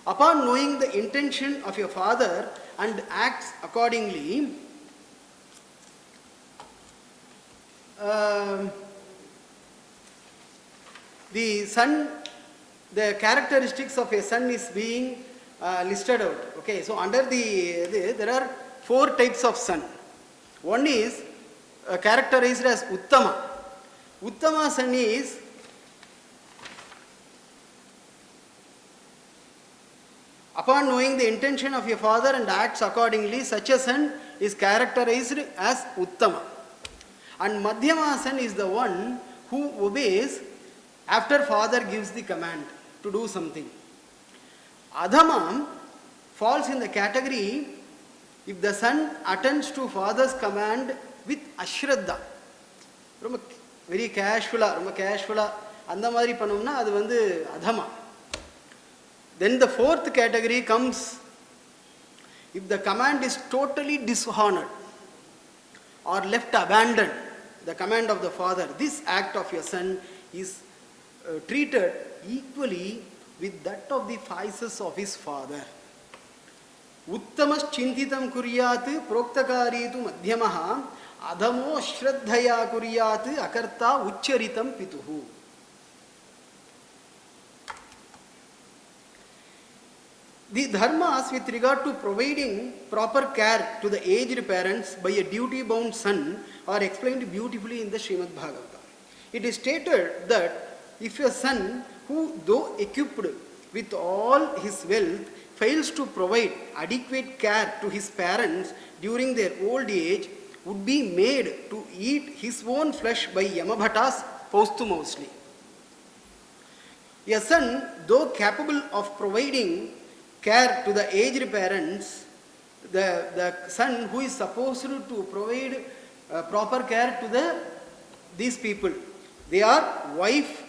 Upon knowing the intention of your father and acts accordingly, the characteristics of a son is being listed out. Okay, so under there are 4 types of son. One is characterized as Uttama. Uttama son is upon knowing the intention of your father and acts accordingly, such a son is characterized as Uttama. And Madhyama son is the one who obeys after father gives the command to do something. Adhama falls in the category if the son attends to father's command with ashraddha. Very casual, அந்த மாதிரி பண்ணோம்னா அது வந்து adhama. Then the 4th category comes if the command is totally dishonored or left abandoned, the command of the father. This act of your son is treated equally with that of the vices of his father. Uttamas chintitam kuryat proktakaritu madhyamaha adhamo shraddhaya kuryat akarta uchcharitam pituhu. The dharmas with regard to providing proper care to the aged parents by a duty-bound son are explained beautifully in the SRIMAD BHAGAVATA. It is stated that if a son who, though equipped with all his wealth, fails to provide adequate care to his parents during their old age, would be made to eat his own flesh by Yamabhatas posthumously. A son, though capable of providing care to the aged parents, the son who is supposed to provide proper care to these people, they are wife,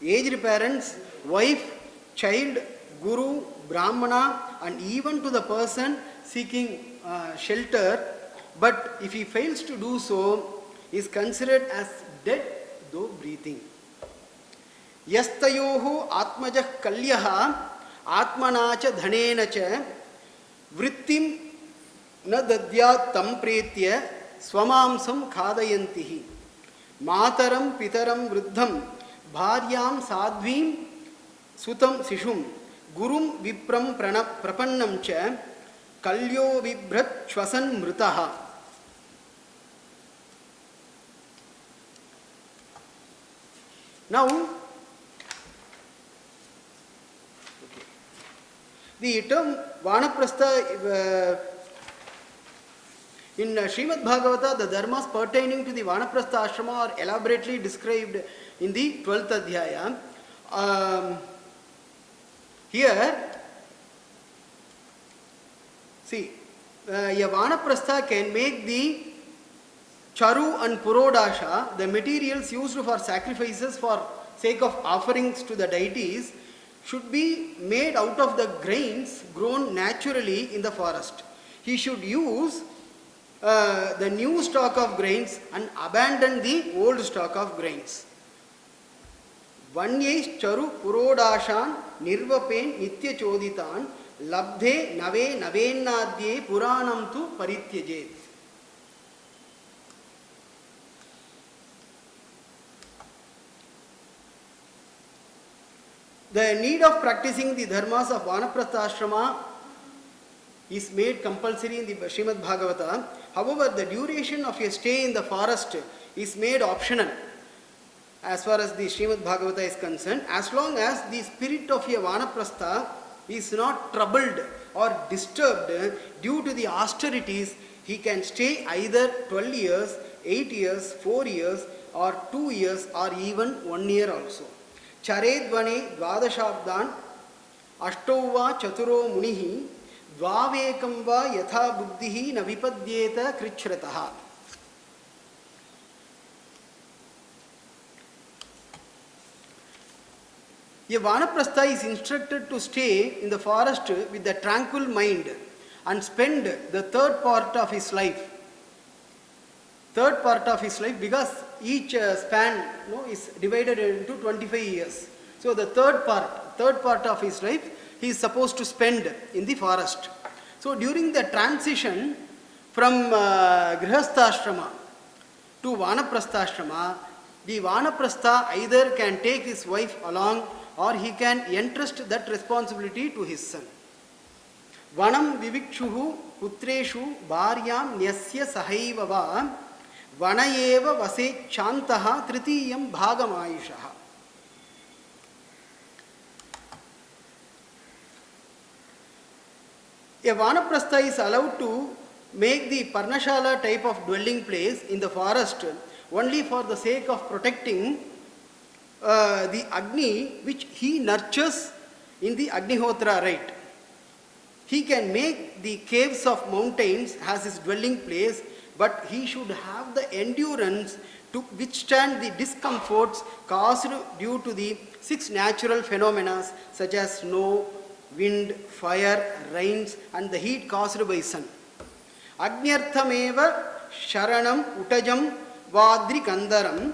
aged parents, wife, child, guru, brahmana, and even to the person seeking shelter. But if he fails to do so, he is considered as dead though breathing. Yastayohu atmajah kalyaha atmanacha dhanenacha vrittim na dadyat tam pretya swamamsam khadayantihi mataram pitaram vruddham bharyam sadvim sutam sishum gurum vipram prapannam cha kalyo vibhrat shwasan mritaha. Now, the term Vanaprastha, in SRIMAD BHAGAVATA, the dharmas pertaining to the Vanaprastha ashrama are elaborately described in the 12th adhyaya. Here, see, a Vanaprastha can make the charu and purodasha, the materials used for sacrifices for sake of offerings to the deities, should be made out of the grains grown naturally in the forest. He should use the new stock of grains and abandon the old stock of grains. Vanyais charu purodashan nirvapen nitya choditan labdhe nave navennadye puranam tu parityajet. The need of practicing the dharmas of Vanaprastha ashrama is made compulsory in the SRIMAD BHAGAVATA. However, the duration of a stay in the forest is made optional as far as the SRIMAD BHAGAVATA is concerned, as long as the spirit of a Vanaprastha is not troubled or disturbed due to the austerities, he can stay either 12 years, 8 years, 4 years, or 2 years, or even 1 year also. Charedvane dvadashabdan ashtau va chaturo munihi dvavekam va yatha buddhihi na vipadyeta krichrataha. A Vanaprastha is instructed to stay in the forest with a tranquil mind and spend the third part of his life. Because each span is divided into 25 years. So the third part of his life he is supposed to spend in the forest. So during the transition from Grihasthashrama to Vanaprastha, the Vanaprastha either can take his wife along or he can entrust that responsibility to his son. Vanam vivikshuhu putreshu bharyam nyasya sahaiva va vanayeva vase chantaha tritiyam bhagam ayushaha. A Vanaprastha is allowed to make the Parnashala type of dwelling place in the forest only for the sake of protecting the Agni which he nurtures in the Agnihotra rite. He can make the caves of mountains as his dwelling place, but he should have the endurance to withstand the discomforts caused due to the 6 natural phenomena such as snow, wind, fire, rains, and the heat caused by sun. Agnyarthameva sharanam utajam vadri kandaram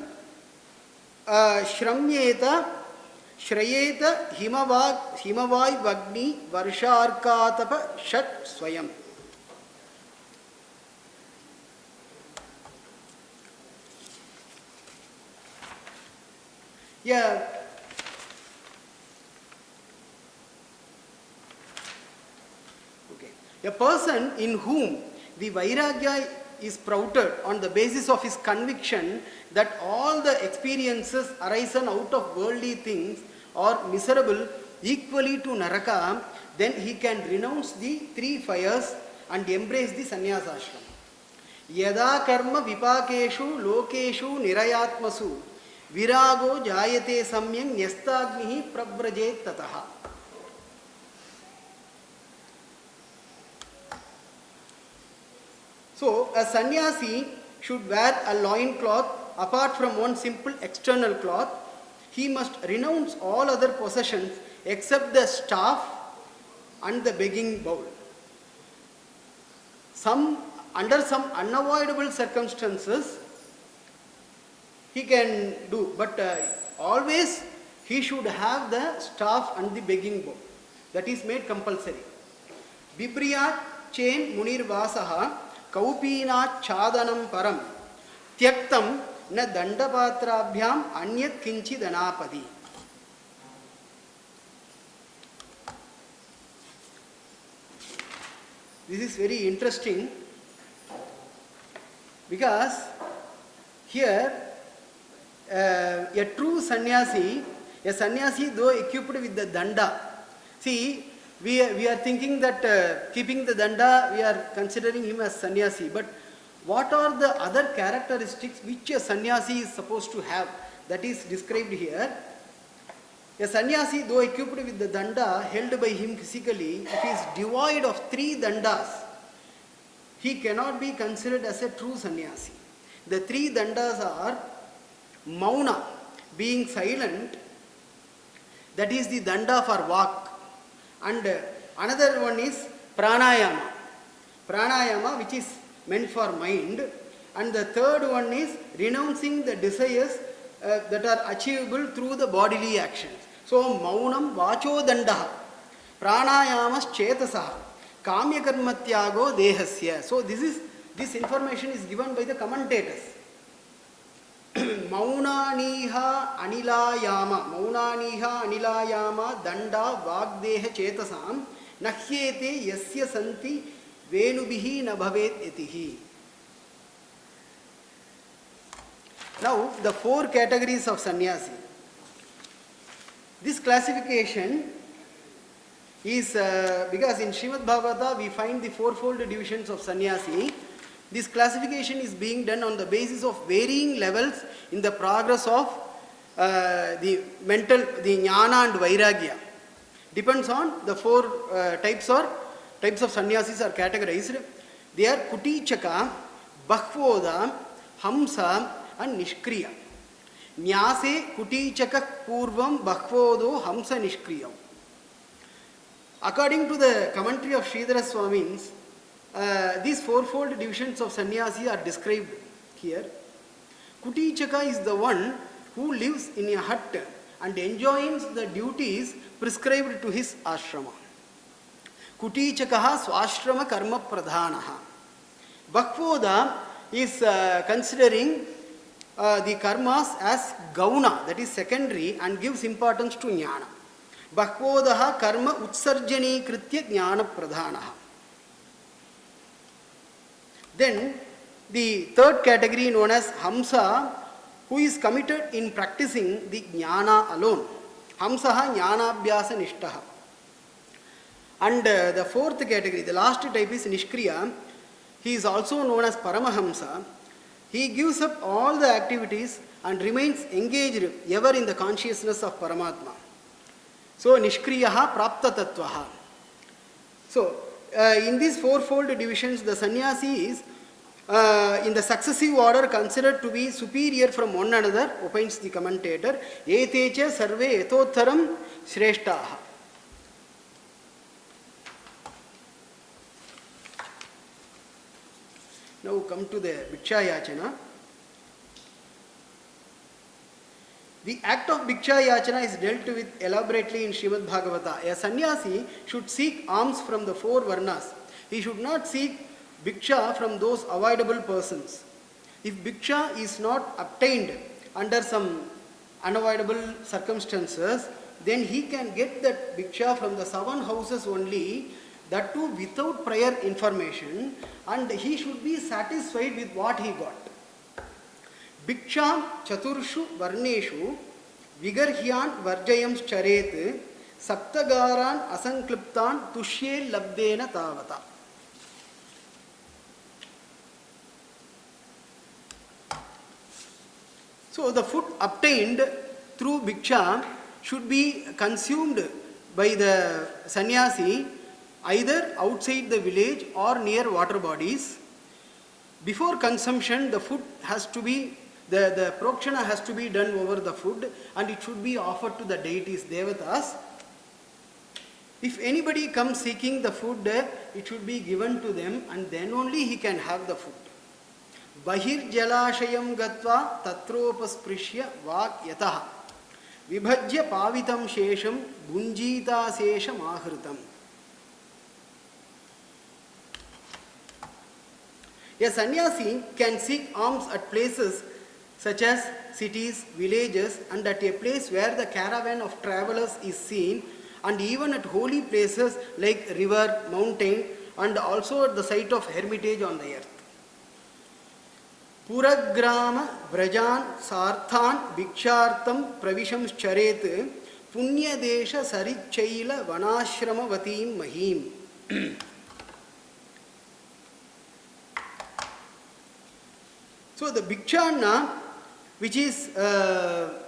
shramyeta shrayeta himavai vagni varsharkatapa shat swayam. A person in whom the Vairagya is sprouted on the basis of his conviction that all the experiences arisen out of worldly things are miserable equally to Naraka, then he can renounce the 3 fires and embrace the sannyasa ashrama. Yada karma vipakeshu lokeshu nirayatmasu virago jayate samyam nyastagnihi prabrajet tataha. So, a sannyasi should wear a loin cloth apart from one simple external cloth. He must renounce all other possessions except the staff and the begging bowl. Under some unavoidable circumstances, he can do, but always he should have the staff and the begging bowl. That is made compulsory. Bibriyat chain munir vasaha Kaupina chadanam param tyaktam na dandapatrabhyam anyat kinchi danapadi. This is very interesting because here a true sannyasi, though equipped with the danda, see, we are thinking that keeping the danda, we are considering him as sannyasi. But what are the other characteristics which a sannyasi is supposed to have? That is described here. A sannyasi, though equipped with the danda held by him physically, if he is devoid of 3 dandas, he cannot be considered as a true sannyasi. The 3 dandas are mauna, being silent, that is the danda for walk. And another one is pranayama, which is meant for mind. And the third one is renouncing the desires that are achievable through the bodily actions. So, maunam vacho dandaha, pranayamas chetasaha, kamya karmatyago dehasya. So, this information is given by the commentators. Maunaniha anilayama danda vagdeha chetasam nahyete yasya santi venubihi na bhavet etihi. Now, the 4 categories of sannyasi. This classification is because in Srimad Bhagavata we find the fourfold divisions of sannyasi. This classification is being done on the basis of varying levels in the progress of the jnana and vairagya. Depends on the four types of sannyasis are categorized. They are Kutichaka, Bhakvoda, Hamsa and Nishkriya. Nyase Kutichaka Purvam Bhakvodo Hamsa Nishkriyam. According to the commentary of Sridhara Swamins, these fourfold divisions of sannyasi are described here. Kutichaka is the one who lives in a hut and enjoins the duties prescribed to his ashrama. Kutichakaha swashrama karma pradhanaha. Bhakvoda is considering the karmas as gauna, that is secondary, and gives importance to jnana. Bhakvodaha karma utsarjani kritya jnana pradhanaha. Then the third category known as Hamsa, who is committed in practicing the jnana alone. Hamsaha jnanabhyasa nishtaha. And the fourth category, the last type is Nishkriya. He is also known as Paramahamsa. He gives up all the activities and remains engaged ever in the consciousness of Paramatma. So Nishkriyaha Prapta Tattvaha. So in these fourfold divisions, the sannyasi is in the successive order considered to be superior from one another, opines the commentator. Etecha sarve etottaram shreshtaha. Now come to the Bhiksha Yachana. The act of Bhiksha Yachana is dealt with elaborately in Srimad Bhagavata. A sannyasi should seek alms from the four varnas. He should not seek Bhiksha from those avoidable persons. If Bhiksha is not obtained under some unavoidable circumstances, then he can get that Bhiksha from the 7 houses only, that too without prior information, and he should be satisfied with what he got. Bhiksham chaturshu varneshu vigarhyan varjayam charet saptagaran asankliptan tushye labdena tavata. So the food obtained through Bhiksha should be consumed by the sannyasi either outside the village or near water bodies. Before consumption, the food has to be, the prokshana has to be done over the food, and it should be offered to the deities, devatas. If anybody comes seeking the food, it should be given to them, and then only he can have the food. Bahir jalashayam gatva tatropasprisya vak yataha vibhajya pavitam shesham gunjita sesham ahritam. A sannyasi can seek alms at places such as cities, villages, and at a place where the caravan of travelers is seen, and even at holy places like river, mountain, and also at the site of hermitage on the earth. Puragrama Brajan Sarthan Bhikshartam Pravisham Charet Punya Desha Sarichaila Vanashrama Vatim Mahim. So the Bhikshana which is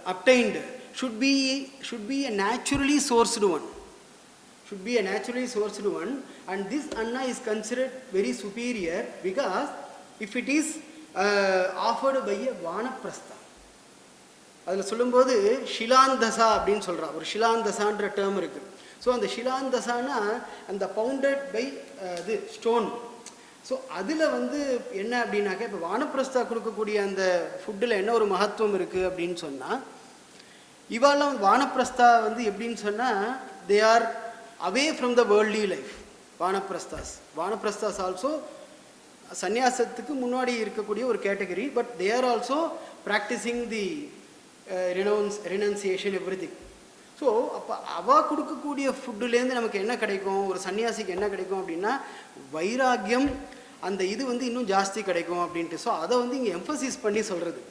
obtained should be a naturally sourced one. Should be a naturally sourced one, and this anna is considered very superior because if it is offered by a vanaprastha. அதில் சொல்லும்போது ஷிலாந்தசா அப்படின்னு சொல்கிறா, ஒரு ஷிலாந்தசான்ற term இருக்குது. So அந்த ஷிலாந்தசானா அந்த bounded by இது stone. So அதில் வந்து என்ன அப்படின்னாக்க, இப்போ வானப்பிரஸ்தா கொடுக்கக்கூடிய அந்த ஃபுட்டில் என்ன ஒரு மகத்துவம் இருக்குது அப்படின்னு சொன்னால், இவாலாம் வானப்பிரஸ்தா வந்து எப்படின்னு சொன்னால், they are away from the worldly life. Vanaprasthas also சந்நியாசத்துக்கு முன்னாடி இருக்கக்கூடிய ஒரு category, but they are also practising the renunciation everything. So அப்போ அவள் கொடுக்கக்கூடிய ஃபுட்டுலேருந்து நமக்கு என்ன கிடைக்கும், ஒரு சன்னியாசிக்கு என்ன கிடைக்கும் அப்படின்னா வைராக்கியம், அந்த இது வந்து இன்னும் ஜாஸ்தி கிடைக்கும் அப்படின்ட்டு. ஸோ அதை வந்து இங்கே எம்ஃபசிஸ் பண்ணி சொல்கிறது.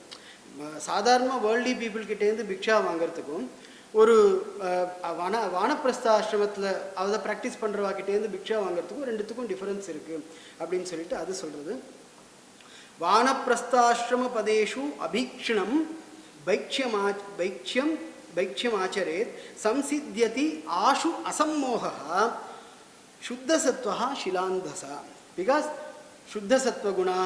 சாதாரணமாக வேர்ல்ட்லி பீப்புள்கிட்டேருந்து பிக்ஷா வாங்கிறதுக்கும் ஒரு வானப்பிரஸ்த ஆசிரமத்தில் அதை ப்ராக்டிஸ் பண்ணுறவாக்கிட்டேருந்து பிக்ஷா வாங்குறதுக்கும் ரெண்டுத்துக்கும் டிஃபரன்ஸ் இருக்குது அப்படின்னு சொல்லிட்டு அது சொல்கிறது. வானப்பிரஸ்தாசிரம பதேஷு அபீக்ஷணம் பைக்ஷ்யமாச்சரேத் சம்சித்யதி Ashu அசம்மோகः சுத்தசத்வः ஷிலாந்தசா. Because Shuddha Sattva Guna,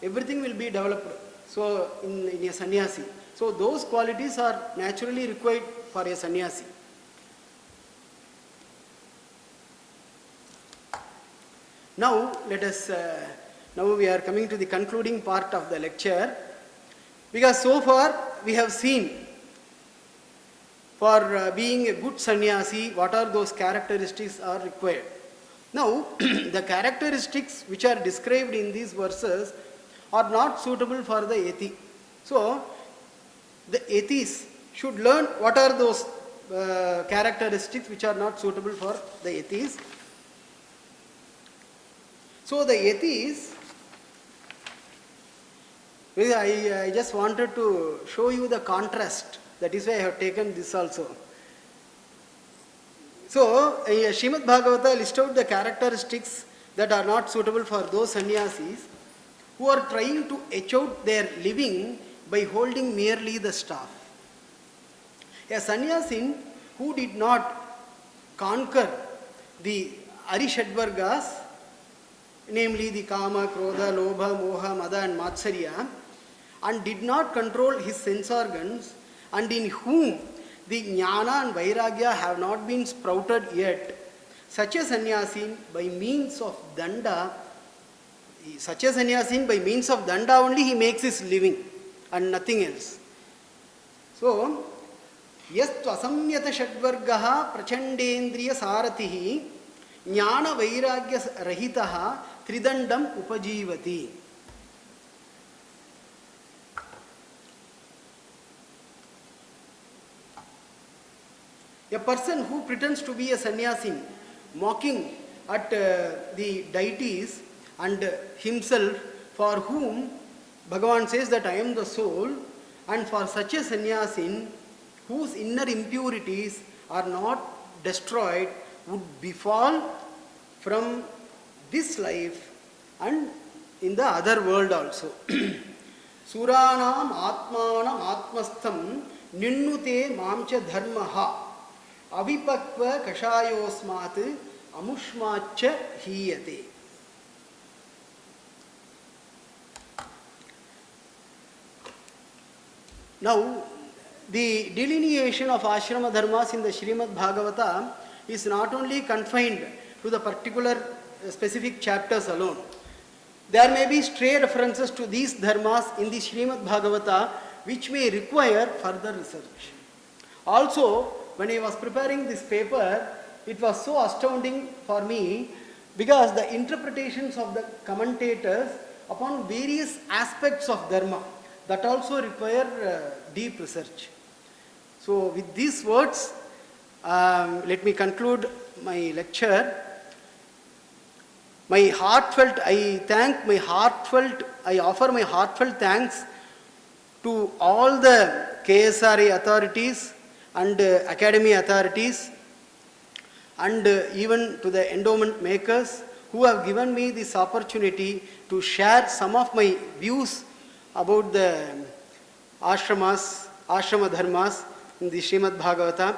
everything will be developed. So, in a sannyasi. So, those qualities are naturally required for a sannyasi. Now, now we are coming to the concluding part of the lecture. Because so far, we have seen for being a good sannyasi, what are those characteristics are required. Now, the characteristics which are described in these verses are not suitable for the yati. So, the yatis should learn what are those characteristics which are not suitable for the yatis. So, the yatis, I just wanted to show you the contrast. That is why I have taken this also. So, SRIMAD BHAGAVATA lists out the characteristics that are not suitable for those sannyasis who are trying to etch out their living by holding merely the staff. A sannyasin who did not conquer the Arishadvargas, namely the Kama, Krodha, Lobha, Moha, Mada and Matsarya, and did not control his sense organs, and in whom the jnana and vairagya have not been sprouted yet, such a sannyasin by means of danda only he makes his living and nothing else. So, yastu asamyata shadvargaha prachandendriya saratihi jnana vairagya rahitaha tridandam upajivati. A person who pretends to be a sannyasin, mocking at the deities and himself, for whom Bhagavan says that I am the soul, and for such a sannyasin whose inner impurities are not destroyed, would befall from this life and in the other world also. Suranam atmanam atmastham ninnute mamcha dharmaha avipakva kashayosmat amushmacha hiyate. Now, the delineation of ashrama dharmas in the SRIMAD BHAGAVATA is not only confined to the particular specific chapters alone. There may be stray references to these dharmas in the SRIMAD BHAGAVATA which may require further research. Also, when I was preparing this paper, it was so astounding for me because the interpretations of the commentators upon various aspects of dharma that also require deep research. So, with these words, let me conclude my lecture. I offer my heartfelt thanks to all the KSRI authorities and academy authorities and even to the endowment makers who have given me this opportunity to share some of my views about the ashrama dharmas in the SRIMAD BHAGAVATA.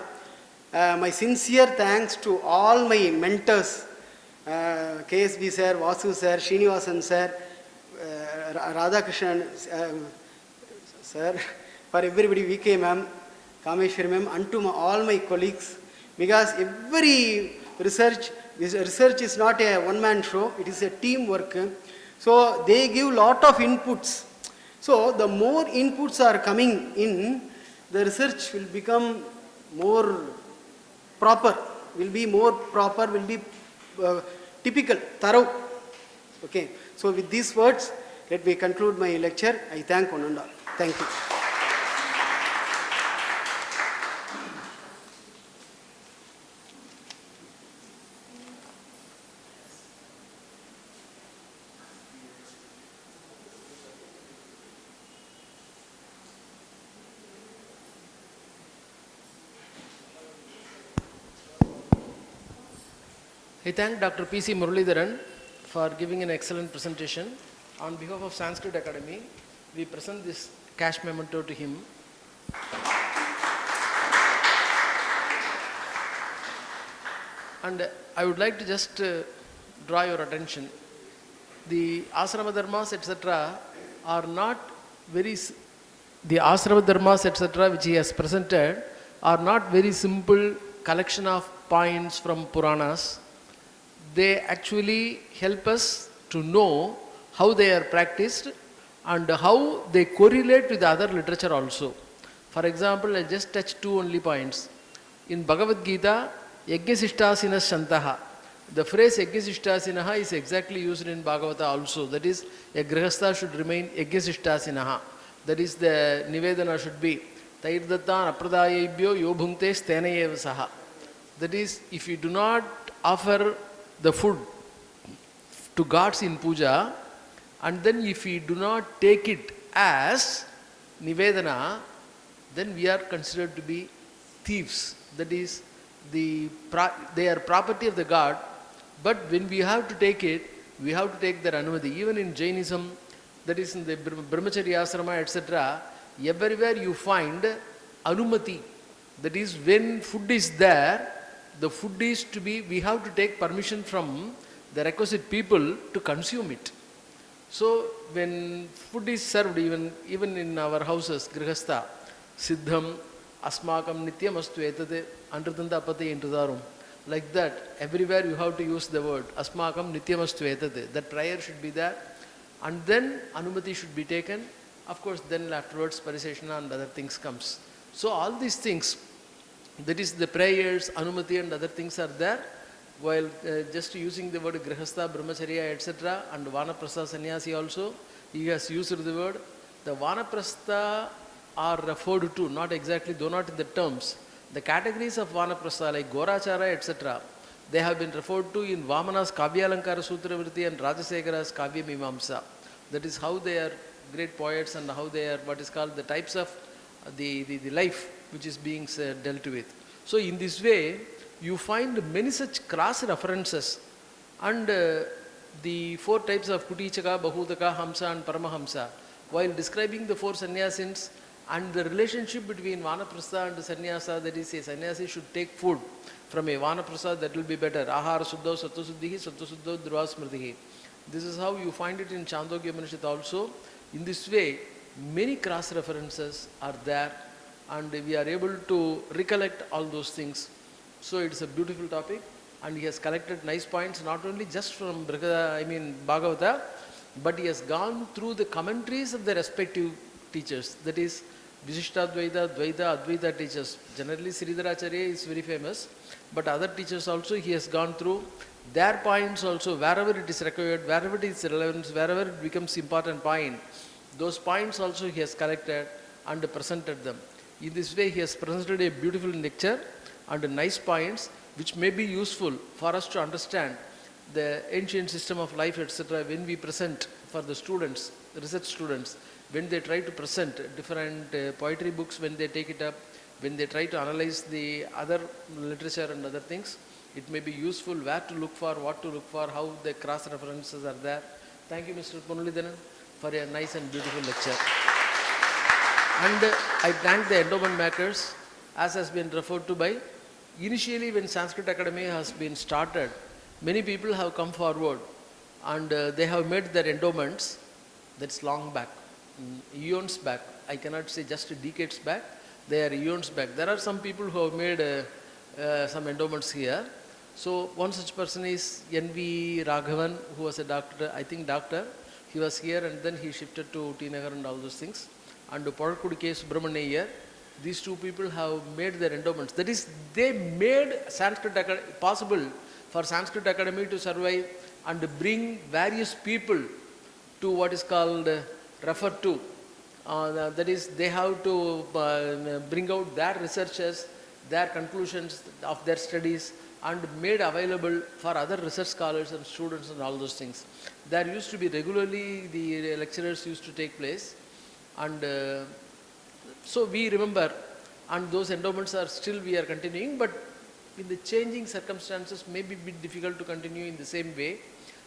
My sincere thanks to all my mentors, KSB sir, Vasu sir, Srinivasan sir, Radhakrishnan sir, for everybody, VK ma'am, Kameshwari ma'am, and to all my colleagues, because every research is not a one-man show, it is a teamwork. So they give lot of inputs. So the more inputs are coming in, the research will become more proper, will be typical, thorough. Okay. So with these words, let me conclude my lecture. I thank one and all. Thank you. I thank Dr. P.C. Muralidharan for giving an excellent presentation. On behalf of Sanskrit Academy, we present this cash memento to him. And I would like to just draw your attention. The ashrama dharmas, etc., are not very. The ashrama dharmas, etc., which he has presented, are not very simple collection of points from Puranas. They actually help us to know how they are practiced and how they correlate with other literature also. For example, I just touch two only points. In Bhagavad Gita, Yajñasishtasina Shantaha. The phrase Yajñasishtasinaha is exactly used in Bhagavata also. That is, a grihastha should remain Yajñasishtasinaha. That is, the Nivedana should be Tairdattan apradayebhyo yo bhungte stena eva saha. That is, if you do not offer the food to gods in puja, and then if we do not take it as Nivedana, then we are considered to be thieves. That is, they are property of the god, but when we have to take it, we have to take their anumati. Even in Jainism, that is in the Brahmacharya ashrama, etc., everywhere you find anumati. That is, when food is there, the food is to be, we have to take permission from the requisite people to consume it. So, when food is served, even in our houses, grihastha, siddham, asmakam nityam astu etate, antrutanda apati intrudarum. Like that, everywhere you have to use the word, asmakam nityam astu etate. That prayer should be there. And then anumati should be taken. Of course, then afterwards, pariseshana and other things comes. So, all these things, that is the prayers, anumati and other things are there. While just using the word grihastha, brahmacharya, etc., and vanaprastha sannyasi also, he has used the word. The vanaprastha are referred to, not exactly, though not in the terms. The categories of vanaprastha like gorachara, etc., they have been referred to in Vamana's Kavyalankara Sutravritti and Rajasekara's Kavya Mimamsa. That is how they are great poets and how they are what is called the types of the life which is being dealt with. So in this way, you find many such cross references, and the four types of Kutichaka, Bahudaka, Hamsa and Paramahamsa, while describing the four sannyasins and the relationship between Vanaprastha and Sannyasa, that is, a sannyasi should take food from a Vanaprastha, that will be better. Ahara Suddho Sattva Suddho Dhruva Smritihi. This is how you find it in Chandogya Upanishad also. In this way, many cross references are there, and we are able to recollect all those things. So it is a beautiful topic, and he has collected nice points, not only just from Bhagavata, but he has gone through the commentaries of the respective teachers. That is, Vishishtadvaita, Dvaita, Advaita teachers. Generally, Sridharacharya is very famous, but other teachers also he has gone through their points also, wherever it is required, wherever it is relevant, wherever it becomes important point. Those points also he has collected and presented them. In this way, he has presented a beautiful lecture and nice points which may be useful for us to understand the ancient system of life, etc. when we present for the students, research students, when they try to present different poetry books, when they take it up, when they try to analyze the other literature and other things, it may be useful where to look for, what to look for, how the cross references are there. Thank you, Mr. Muralidharan, for a nice and beautiful lecture. And I thank the endowment makers, as has been referred to by. Initially, when Sanskrit Academy has been started, many people have come forward and they have made their endowments. That's long back, eons back. I cannot say just decades back, they are eons back. There are some people who have made some endowments here. So one such person is N.V. Raghavan, who was a doctor, I think doctor. He was here and then he shifted to T. Nagar and all those things. And POZHAKUDI SUBRAMANIA, these two people have made their endowments. That is, they made Sanskrit possible for Sanskrit Academy to survive and bring various people to what is called refer to. That is, they have to bring out their researches, their conclusions of their studies, and made available for other research scholars and students and all those things. There used to be regularly, the lecturers used to take place, and so we remember, and those endowments are still we are continuing, but in the changing circumstances may be a bit difficult to continue in the same way.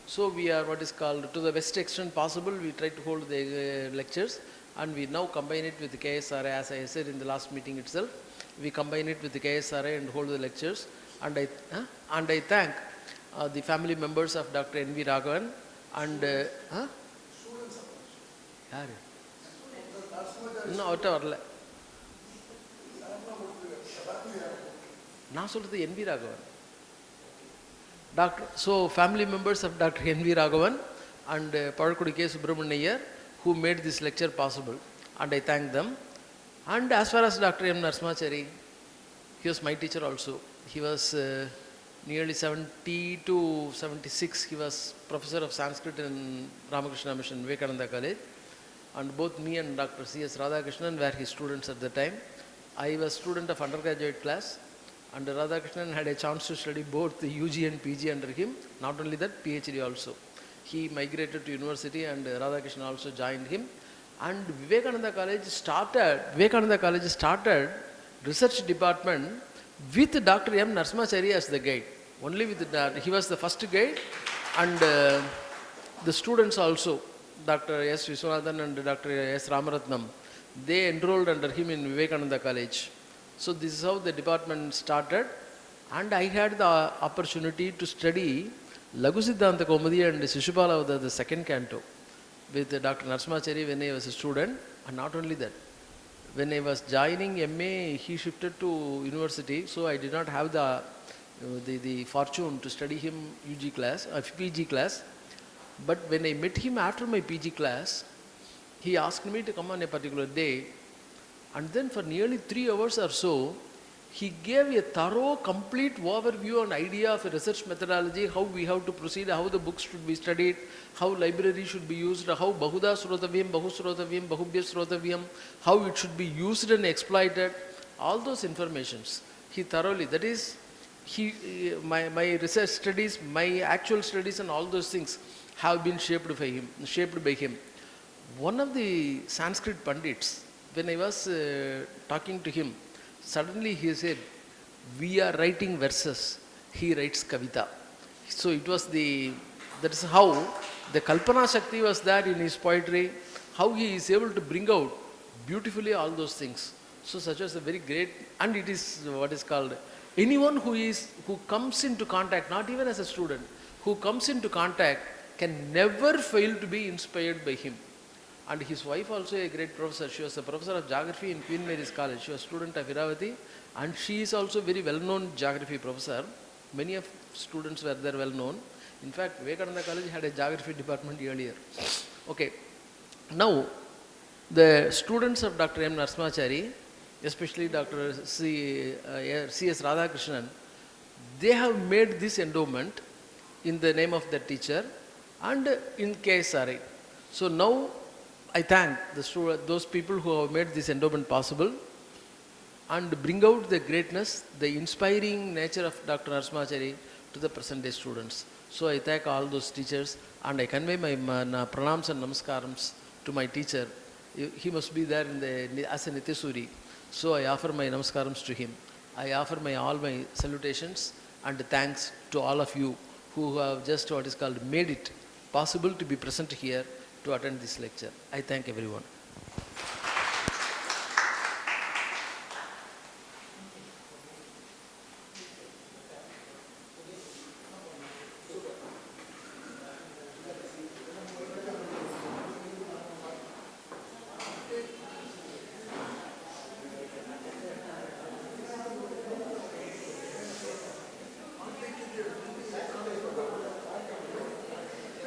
So we are what is called, to the best extent possible, we try to hold the lectures, and we now combine it with the KSRI, as I said in the last meeting itself. We combine it with the KSRI and hold the lectures. And I thank the family members of Dr. N.V. Raghavan and யாரு இன்னும் அவர்கிட்ட வரல. நான் சொல்றது N.V. Raghavan. So family members of Dr. N.V. Raghavan and POZHAKUDI K. SUBRAMANIA, who made this lecture possible, and I thank them. And as far as Dr. M. Narasimhachari, he was my teacher also. He was nearly 70 to 76. He was professor of Sanskrit in Ramakrishna Mission, Vivekananda College. And both me and Dr. C.S. Radhakrishnan were his students at the time. I was student of undergraduate class, and Radhakrishnan had a chance to study both the UG and PG under him. Not only that, PhD also. He migrated to university, and Radhakrishnan also joined him. And Vivekananda College started research department with Dr. M. Narasimhachari as the guide. Only with he was the first guide, and the students also, Dr. S. Viswanathan and Dr. S. Ramaratnam, they enrolled under him in Vivekananda College. So this is how the department started, and I had the opportunity to study Laghu Siddhanta Kaumudi and Sishupala, the second canto, with Dr. Narasimhachari when I was a student. And not only that, when I was joining MA, he shifted to university, so I did not have the fortune to study him UG class or PG class. But when I met him after my PG class, he asked me to come on a particular day, and then for nearly 3 hours or so, he gave a thorough, complete overview and idea of a research methodology, how we have to proceed, how the books should be studied, how library should be used, how Bahuda Srotavyam, Bahusrotavyam, Bahubhya Srotavyam, how it should be used and exploited, all those informations. He thoroughly, that is, my research studies, my actual studies and all those things have been shaped by him. One of the Sanskrit Pandits, when I was talking to him, suddenly he said, we are writing verses, he writes Kavita. So it was that is how the Kalpana Shakti was there in his poetry, how he is able to bring out beautifully all those things. So such was a very great, and it is what is called, anyone who comes into contact, not even as a student, who comes into contact can never fail to be inspired by him. And his wife also a great professor. She was a professor of geography in Queen Mary's College. She was a student of Iravati, and she is also very well-known geography professor. Many of students were there well-known. In fact, Vivekananda College had a geography department earlier. Okay. Now, the students of Dr. M. Narasimhachari, especially Dr. C.S. Radhakrishnan, they have made this endowment in the name of their teacher and in KSRI. So now, I thank those people who have made this endowment possible and bring out the greatness, the inspiring nature of Dr. Narasimhachari to the present day students. So I thank all those teachers, and I convey my pranams and namaskarams to my teacher. He must be there as a Nityasuri. So I offer my namaskarams to him. I offer all my salutations and thanks to all of you who have just made it possible to be present here to attend this lecture. I thank everyone.